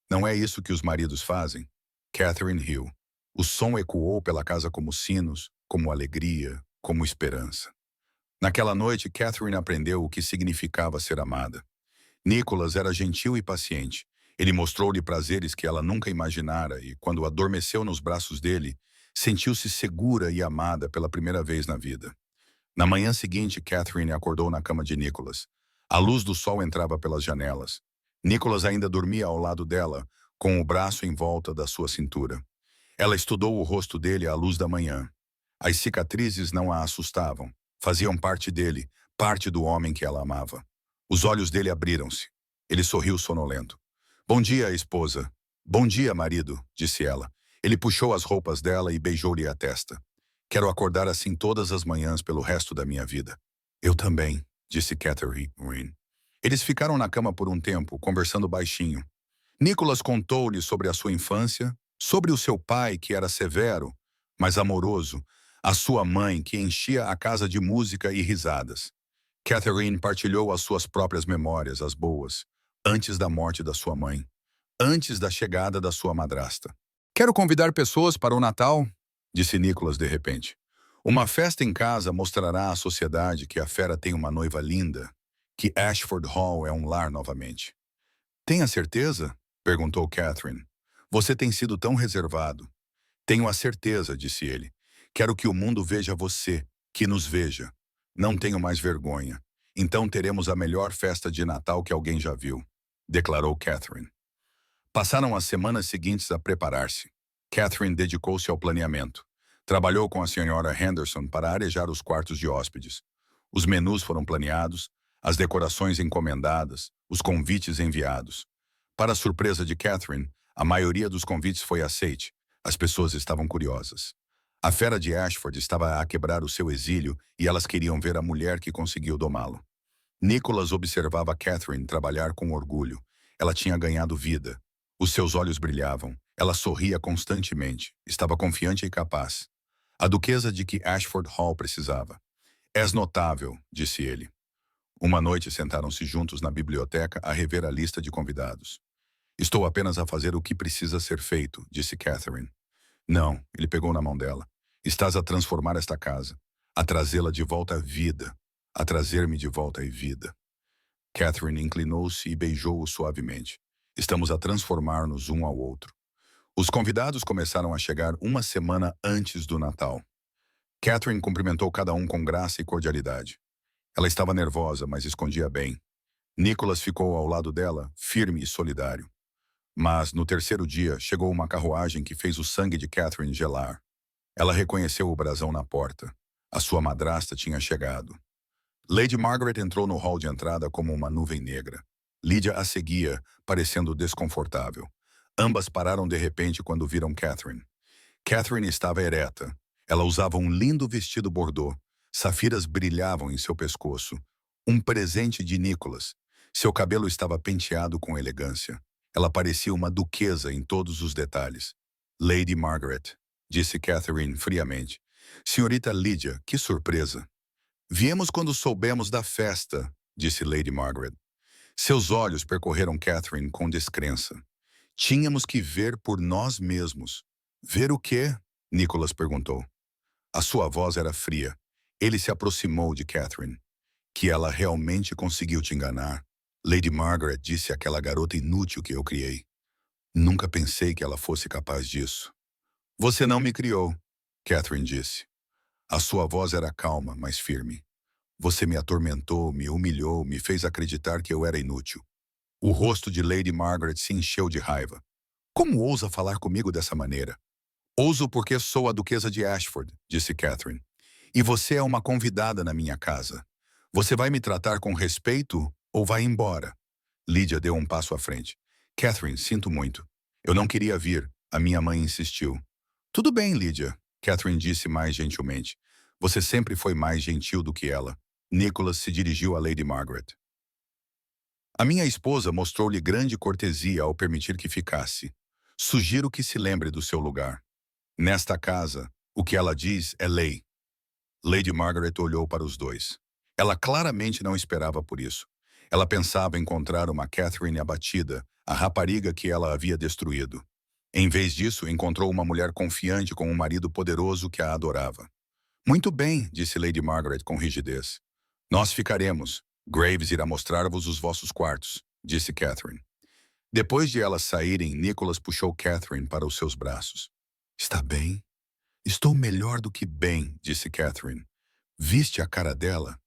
Não é isso que os maridos fazem? Catherine riu. O som ecoou pela casa como sinos, como alegria, como esperança. Naquela noite, Catherine aprendeu o que significava ser amada. Nicholas era gentil e paciente. Ele mostrou-lhe prazeres que ela nunca imaginara e, quando adormeceu nos braços dele, sentiu-se segura e amada pela primeira vez na vida. Na manhã seguinte, Catherine acordou na cama de Nicholas. A luz do sol entrava pelas janelas. Nicholas ainda dormia ao lado dela, com o braço em volta da sua cintura. Ela estudou o rosto dele à luz da manhã. As cicatrizes não a assustavam. Faziam parte dele, parte do homem que ela amava. Os olhos dele abriram-se. Ele sorriu sonolento. Bom dia, esposa. Bom dia, marido, disse ela. Ele puxou as roupas dela e beijou-lhe a testa. Quero acordar assim todas as manhãs pelo resto da minha vida. Eu também, disse Catherine. Eles ficaram na cama por um tempo, conversando baixinho. Nicholas contou-lhe sobre a sua infância, sobre o seu pai, que era severo, mas amoroso, a sua mãe, que enchia a casa de música e risadas. Catherine partilhou as suas próprias memórias, as boas, antes da morte da sua mãe, antes da chegada da sua madrasta. Quero convidar pessoas para o Natal, disse Nicholas de repente. Uma festa em casa mostrará à sociedade que a fera tem uma noiva linda, que Ashford Hall é um lar novamente. Tenha certeza? Perguntou Catherine. Você tem sido tão reservado. Tenho a certeza, disse ele. Quero que o mundo veja você, que nos veja. Não tenho mais vergonha. Então teremos a melhor festa de Natal que alguém já viu, declarou Catherine. Passaram as semanas seguintes a preparar-se. Catherine dedicou-se ao planeamento. Trabalhou com a senhora Henderson para arejar os quartos de hóspedes. Os menus foram planeados, as decorações encomendadas, os convites enviados. Para a surpresa de Catherine, a maioria dos convites foi aceite. As pessoas estavam curiosas. A fera de Ashford estava a quebrar o seu exílio e elas queriam ver a mulher que conseguiu domá-lo. Nicholas observava Catherine trabalhar com orgulho. Ela tinha ganhado vida. Os seus olhos brilhavam. Ela sorria constantemente. Estava confiante e capaz. A duquesa de que Ashford Hall precisava. És notável, disse ele. Uma noite sentaram-se juntos na biblioteca a rever a lista de convidados. Estou apenas a fazer o que precisa ser feito, disse Catherine. Não, ele pegou na mão dela. Estás a transformar esta casa, a trazê-la de volta à vida, a trazer-me de volta à vida. Catherine inclinou-se e beijou-o suavemente. Estamos a transformar-nos um ao outro. Os convidados começaram a chegar uma semana antes do Natal. Catherine cumprimentou cada um com graça e cordialidade. Ela estava nervosa, mas escondia bem. Nicholas ficou ao lado dela, firme e solidário. Mas, no terceiro dia, chegou uma carruagem que fez o sangue de Catherine gelar. Ela reconheceu o brasão na porta. A sua madrasta tinha chegado. Lady Margaret entrou no hall de entrada como uma nuvem negra. Lydia a seguia, parecendo desconfortável. Ambas pararam de repente quando viram Catherine. Catherine estava ereta. Ela usava um lindo vestido bordô. Safiras brilhavam em seu pescoço. Um presente de Nicholas. Seu cabelo estava penteado com elegância. Ela parecia uma duquesa em todos os detalhes. Lady Margaret, disse Catherine friamente. Senhorita Lydia, que surpresa. Viemos quando soubemos da festa, disse Lady Margaret. Seus olhos percorreram Catherine com descrença. Tínhamos que ver por nós mesmos. Ver o quê? Nicholas perguntou. A sua voz era fria. Ele se aproximou de Catherine. Que ela realmente conseguiu te enganar. Lady Margaret disse àquela garota inútil que eu criei. Nunca pensei que ela fosse capaz disso. Você não me criou, Catherine disse. A sua voz era calma, mas firme. Você me atormentou, me humilhou, me fez acreditar que eu era inútil. O rosto de Lady Margaret se encheu de raiva. Como ousa falar comigo dessa maneira? Ouso porque sou a duquesa de Ashford, disse Catherine. E você é uma convidada na minha casa. Você vai me tratar com respeito ou vai embora? Lydia deu um passo à frente. Catherine, sinto muito. Eu não queria vir. A minha mãe insistiu. Tudo bem, Lydia, Catherine disse mais gentilmente. Você sempre foi mais gentil do que ela. Nicholas se dirigiu a Lady Margaret. A minha esposa mostrou-lhe grande cortesia ao permitir que ficasse. Sugiro que se lembre do seu lugar. Nesta casa, o que ela diz é lei. Lady Margaret olhou para os dois. Ela claramente não esperava por isso. Ela pensava encontrar uma Catherine abatida, a rapariga que ela havia destruído. Em vez disso, encontrou uma mulher confiante com um marido poderoso que a adorava. Muito bem, disse Lady Margaret com rigidez. Nós ficaremos. Graves irá mostrar-vos os vossos quartos, disse Catherine. Depois de elas saírem, Nicholas puxou Catherine para os seus braços. Está bem? Estou melhor do que bem, disse Catherine. Viste a cara dela?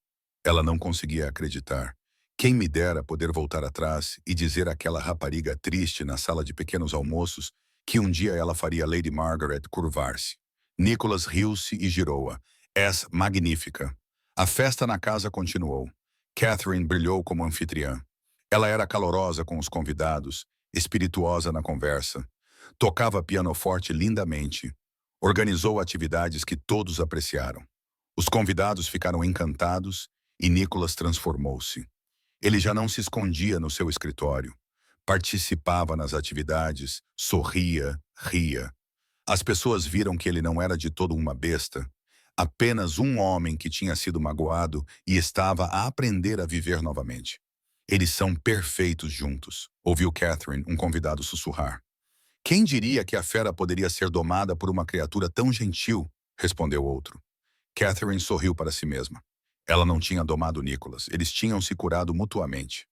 Ela não conseguia acreditar. Quem me dera poder voltar atrás e dizer àquela rapariga triste na sala de pequenos almoços que um dia ela faria Lady Margaret curvar-se. Nicholas riu-se e girou-a. És magnífica. A festa na casa continuou. Catherine brilhou como anfitriã. Ela era calorosa com os convidados, espirituosa na conversa. Tocava pianoforte lindamente. Organizou atividades que todos apreciaram. Os convidados ficaram encantados e Nicholas transformou-se. Ele já não se escondia no seu escritório. Participava nas atividades, sorria, ria. As pessoas viram que ele não era de todo uma besta, apenas um homem que tinha sido magoado e estava a aprender a viver novamente. Eles são perfeitos juntos, ouviu Catherine, um convidado sussurrar. Quem diria que a fera poderia ser domada por uma criatura tão gentil? Respondeu outro. Catherine sorriu para si mesma. Ela não tinha domado Nicholas, eles tinham se curado mutuamente.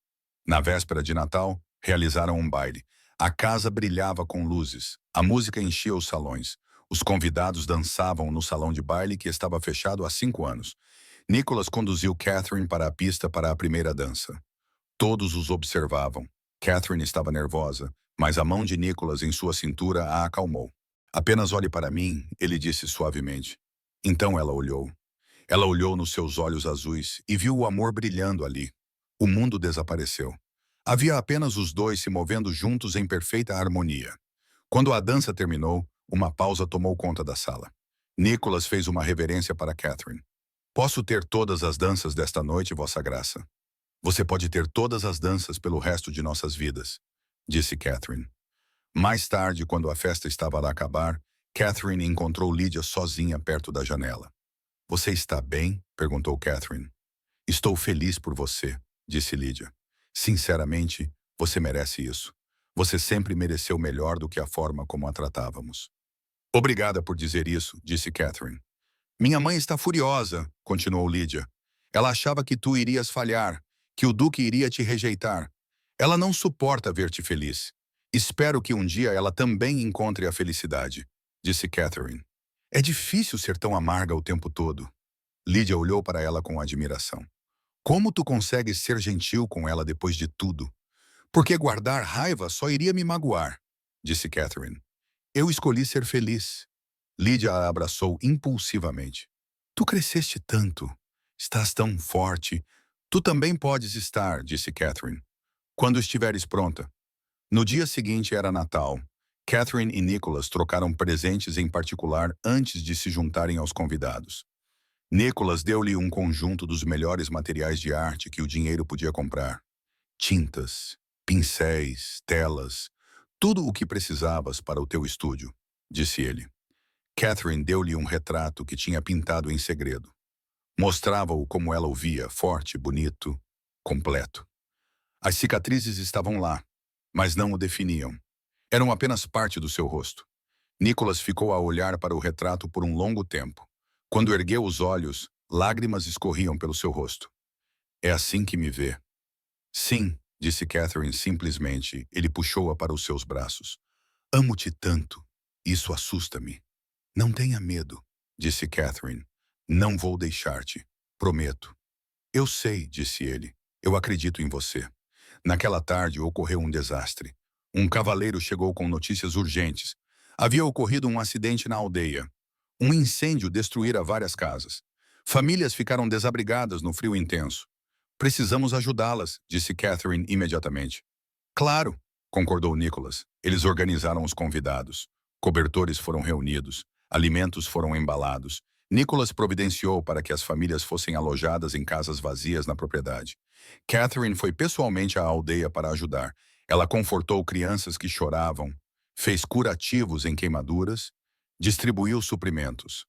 Na véspera de Natal, realizaram um baile. A casa brilhava com luzes, a música enchia os salões. Os convidados dançavam no salão de baile que estava fechado há 5 anos. Nicholas conduziu Catherine para a pista para a primeira dança. Todos os observavam. Catherine estava nervosa, mas a mão de Nicholas em sua cintura a acalmou. Apenas olhe para mim, ele disse suavemente. Então ela olhou. Ela olhou nos seus olhos azuis e viu o amor brilhando ali. O mundo desapareceu. Havia apenas os dois se movendo juntos em perfeita harmonia. Quando a dança terminou, uma pausa tomou conta da sala. Nicholas fez uma reverência para Catherine. Posso ter todas as danças desta noite, Vossa Graça? Você pode ter todas as danças pelo resto de nossas vidas, disse Catherine. Mais tarde, quando a festa estava a acabar, Catherine encontrou Lydia sozinha perto da janela. Você está bem? Perguntou Catherine. Estou feliz por você, disse Lydia. Sinceramente, você merece isso. Você sempre mereceu melhor do que a forma como a tratávamos. Obrigada por dizer isso, disse Catherine. Minha mãe está furiosa, continuou Lydia. Ela achava que tu irias falhar, que o Duque iria te rejeitar. Ela não suporta ver-te feliz. Espero que um dia ela também encontre a felicidade, disse Catherine. É difícil ser tão amarga o tempo todo. Lydia olhou para ela com admiração. Como tu consegues ser gentil com ela depois de tudo? Porque guardar raiva só iria me magoar, disse Catherine. Eu escolhi ser feliz. Lydia a abraçou impulsivamente. Tu cresceste tanto. Estás tão forte. Tu também podes estar, disse Catherine. Quando estiveres pronta. No dia seguinte era Natal. Catherine e Nicholas trocaram presentes em particular antes de se juntarem aos convidados. Nicholas deu-lhe um conjunto dos melhores materiais de arte que o dinheiro podia comprar. Tintas, pincéis, telas, tudo o que precisavas para o teu estúdio, disse ele. Catherine deu-lhe um retrato que tinha pintado em segredo. Mostrava-o como ela o via, forte, bonito, completo. As cicatrizes estavam lá, mas não o definiam. Eram apenas parte do seu rosto. Nicholas ficou a olhar para o retrato por um longo tempo. Quando ergueu os olhos, lágrimas escorriam pelo seu rosto. É assim que me vê. Sim, disse Catherine simplesmente. Ele puxou-a para os seus braços. Amo-te tanto. Isso assusta-me. Não tenha medo, disse Catherine. Não vou deixar-te. Prometo. Eu sei, disse ele. Eu acredito em você. Naquela tarde ocorreu um desastre. Um cavaleiro chegou com notícias urgentes. Havia ocorrido um acidente na aldeia. Um incêndio destruíra várias casas. Famílias ficaram desabrigadas no frio intenso. Precisamos ajudá-las, disse Catherine imediatamente. Claro, concordou Nicholas. Eles organizaram os convidados. Cobertores foram reunidos. Alimentos foram embalados. Nicholas providenciou para que as famílias fossem alojadas em casas vazias na propriedade. Catherine foi pessoalmente à aldeia para ajudar. Ela confortou crianças que choravam, fez curativos em queimaduras, distribuiu suprimentos.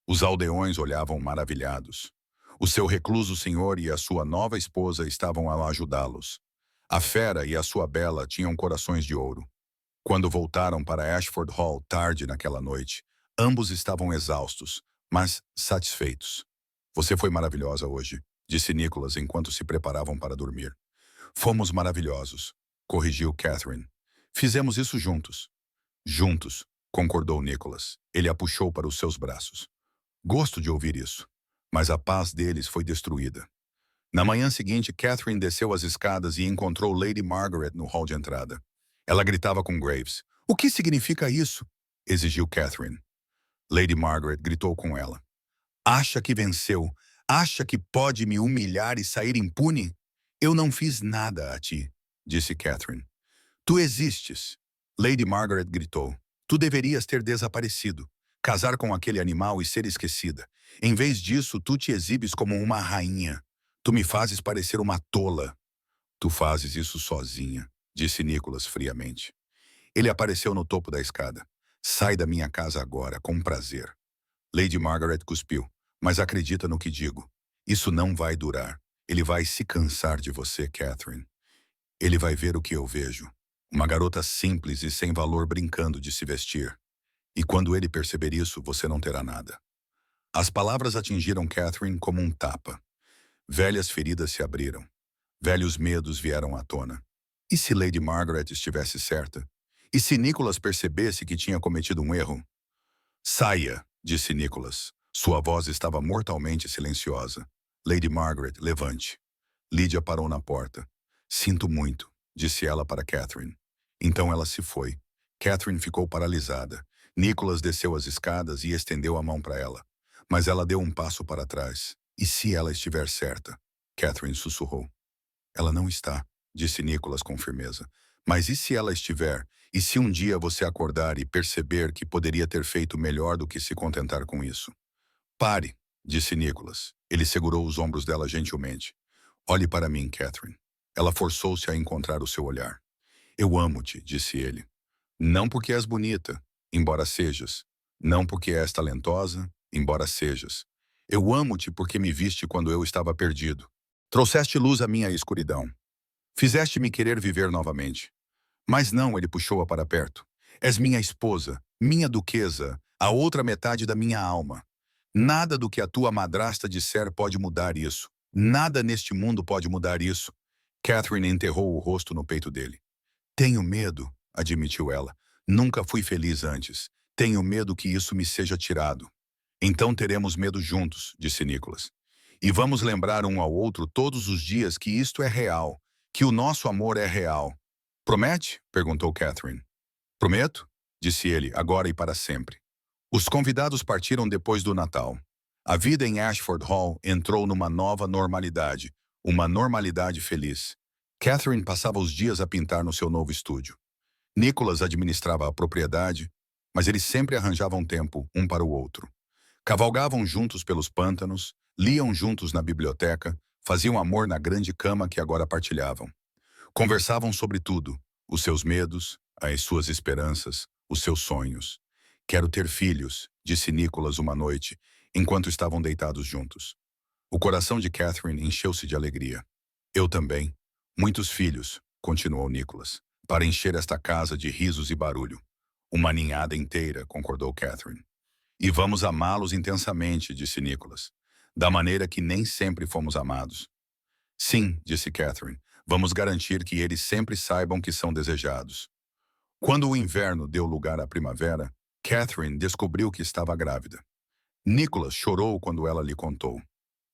Os aldeões olhavam maravilhados. O seu recluso senhor e a sua nova esposa estavam a ajudá-los. A fera e a sua bela tinham corações de ouro. Quando voltaram para Ashford Hall tarde naquela noite, ambos estavam exaustos, mas satisfeitos. Você foi maravilhosa hoje, disse Nicholas enquanto se preparavam para dormir. Fomos maravilhosos, corrigiu Catherine. Fizemos isso juntos. Juntos, concordou Nicholas. Ele a puxou para os seus braços. Gosto de ouvir isso, mas a paz deles foi destruída. Na manhã seguinte, Catherine desceu as escadas e encontrou Lady Margaret no hall de entrada. Ela gritava com Graves. O que significa isso? Exigiu Catherine. Lady Margaret gritou com ela. Acha que venceu? Acha que pode me humilhar e sair impune? Eu não fiz nada a ti, disse Catherine. Tu existes. Lady Margaret gritou. Tu deverias ter desaparecido, casar com aquele animal e ser esquecida. Em vez disso, tu te exibes como uma rainha. Tu me fazes parecer uma tola. Tu fazes isso sozinha, disse Nicholas friamente. Ele apareceu no topo da escada. Sai da minha casa agora, com prazer. Lady Margaret cuspiu. Mas acredita no que digo. Isso não vai durar. Ele vai se cansar de você, Catherine. Ele vai ver o que eu vejo. Uma garota simples e sem valor brincando de se vestir. E quando ele perceber isso, você não terá nada. As palavras atingiram Catherine como um tapa. Velhas feridas se abriram. Velhos medos vieram à tona. E se Lady Margaret estivesse certa? E se Nicholas percebesse que tinha cometido um erro? Saia, disse Nicholas. Sua voz estava mortalmente silenciosa. Lady Margaret, levante. Lydia parou na porta. Sinto muito, disse ela para Catherine. Então ela se foi. Catherine ficou paralisada. Nicholas desceu as escadas e estendeu a mão para ela. Mas ela deu um passo para trás. E se ela estiver certa? Catherine sussurrou. Ela não está, disse Nicholas com firmeza. Mas e se ela estiver? E se um dia você acordar e perceber que poderia ter feito melhor do que se contentar com isso? Pare, disse Nicholas. Ele segurou os ombros dela gentilmente. Olhe para mim, Catherine. Ela forçou-se a encontrar o seu olhar. Eu amo-te, disse ele. Não porque és bonita, embora sejas. Não porque és talentosa, embora sejas. Eu amo-te porque me viste quando eu estava perdido. Trouxeste luz à minha escuridão. Fizeste-me querer viver novamente. Mas não, ele puxou-a para perto. És minha esposa, minha duquesa, a outra metade da minha alma. Nada do que a tua madrasta disser pode mudar isso. Nada neste mundo pode mudar isso. Catherine enterrou o rosto no peito dele. Tenho medo, admitiu ela. Nunca fui feliz antes. Tenho medo que isso me seja tirado. Então teremos medo juntos, disse Nicholas. E vamos lembrar um ao outro todos os dias que isto é real, que o nosso amor é real. Promete? Perguntou Catherine. Prometo, disse ele, agora e para sempre. Os convidados partiram depois do Natal. A vida em Ashford Hall entrou numa nova normalidade, uma normalidade feliz. Catherine passava os dias a pintar no seu novo estúdio. Nicholas administrava a propriedade, mas eles sempre arranjavam tempo um para o outro. Cavalgavam juntos pelos pântanos, liam juntos na biblioteca, faziam amor na grande cama que agora partilhavam. Conversavam sobre tudo, os seus medos, as suas esperanças, os seus sonhos. Quero ter filhos, disse Nicholas uma noite, enquanto estavam deitados juntos. O coração de Catherine encheu-se de alegria. Eu também. Muitos filhos, continuou Nicholas, para encher esta casa de risos e barulho. Uma ninhada inteira, concordou Catherine. E vamos amá-los intensamente, disse Nicholas, da maneira que nem sempre fomos amados. Sim, disse Catherine, vamos garantir que eles sempre saibam que são desejados. Quando o inverno deu lugar à primavera, Catherine descobriu que estava grávida. Nicholas chorou quando ela lhe contou.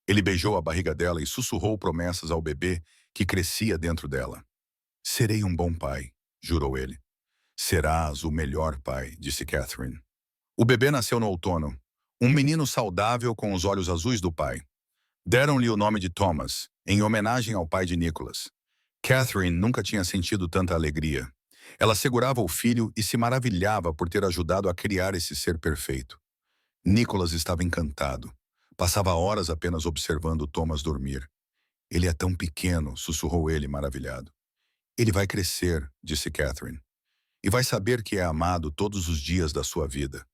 Ele beijou a barriga dela e sussurrou promessas ao bebê que crescia dentro dela. Serei um bom pai, jurou ele. Serás o melhor pai, disse Catherine. O bebê nasceu no outono, um menino saudável com os olhos azuis do pai. Deram-lhe o nome de Thomas, em homenagem ao pai de Nicholas. Catherine nunca tinha sentido tanta alegria. Ela segurava o filho e se maravilhava por ter ajudado a criar esse ser perfeito. Nicholas estava encantado. Passava horas apenas observando Thomas dormir. Ele é tão pequeno, sussurrou ele, maravilhado. Ele vai crescer, disse Catherine, e vai saber que é amado todos os dias da sua vida.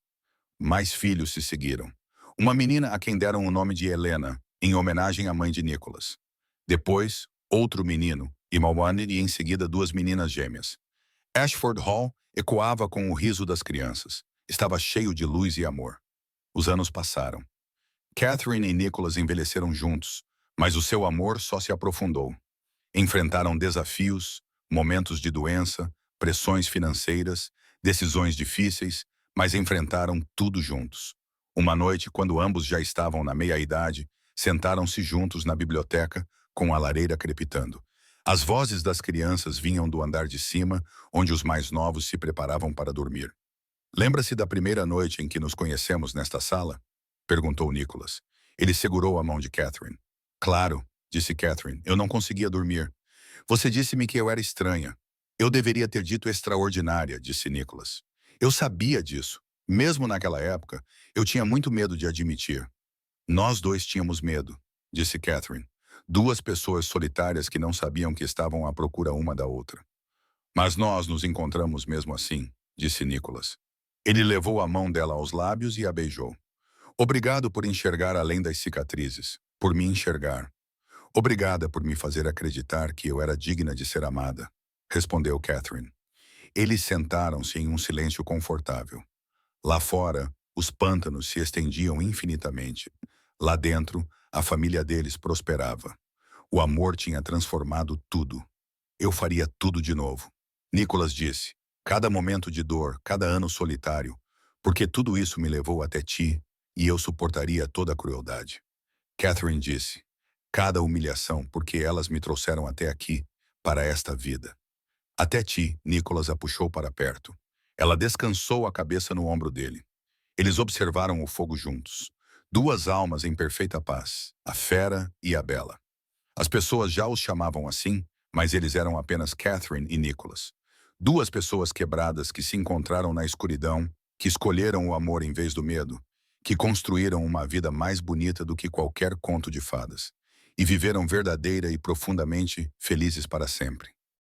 Mais filhos se seguiram. Uma menina a quem deram o nome de Helena, em homenagem à mãe de Nicholas. Depois, outro menino, Imawane, e em seguida duas meninas gêmeas. Ashford Hall ecoava com o riso das crianças. Estava cheio de luz e amor. Os anos passaram. Catherine e Nicholas envelheceram juntos, mas o seu amor só se aprofundou. Enfrentaram desafios, momentos de doença, pressões financeiras, decisões difíceis, mas enfrentaram tudo juntos. Uma noite, quando ambos já estavam na meia-idade, sentaram-se juntos na biblioteca, com a lareira crepitando. As vozes das crianças vinham do andar de cima, onde os mais novos se preparavam para dormir. Lembra-se da primeira noite em que nos conhecemos nesta sala? Perguntou Nicholas. Ele segurou a mão de Catherine. Claro, disse Catherine, eu não conseguia dormir. Você disse-me que eu era estranha. Eu deveria ter dito extraordinária, disse Nicholas. Eu sabia disso. Mesmo naquela época, eu tinha muito medo de admitir. Nós dois tínhamos medo, disse Catherine. Duas pessoas solitárias que não sabiam que estavam à procura uma da outra. Mas nós nos encontramos mesmo assim, disse Nicholas. Ele levou a mão dela aos lábios e a beijou. Obrigado por enxergar além das cicatrizes, por me enxergar. Obrigada por me fazer acreditar que eu era digna de ser amada, respondeu Catherine. Eles sentaram-se em um silêncio confortável. Lá fora, os pântanos se estendiam infinitamente. Lá dentro, a família deles prosperava. O amor tinha transformado tudo. Eu faria tudo de novo. Nicholas disse, cada momento de dor, cada ano solitário, porque tudo isso me levou até ti, e eu suportaria toda a crueldade. Catherine disse, cada humilhação, porque elas me trouxeram até aqui, para esta vida. Até ti, Nicholas a puxou para perto. Ela descansou a cabeça no ombro dele. Eles observaram o fogo juntos. Duas almas em perfeita paz, a fera e a bela. As pessoas já os chamavam assim, mas eles eram apenas Catherine e Nicholas. Duas pessoas quebradas que se encontraram na escuridão, que escolheram o amor em vez do medo, que construíram uma vida mais bonita do que qualquer conto de fadas, e viveram verdadeira e profundamente felizes para sempre.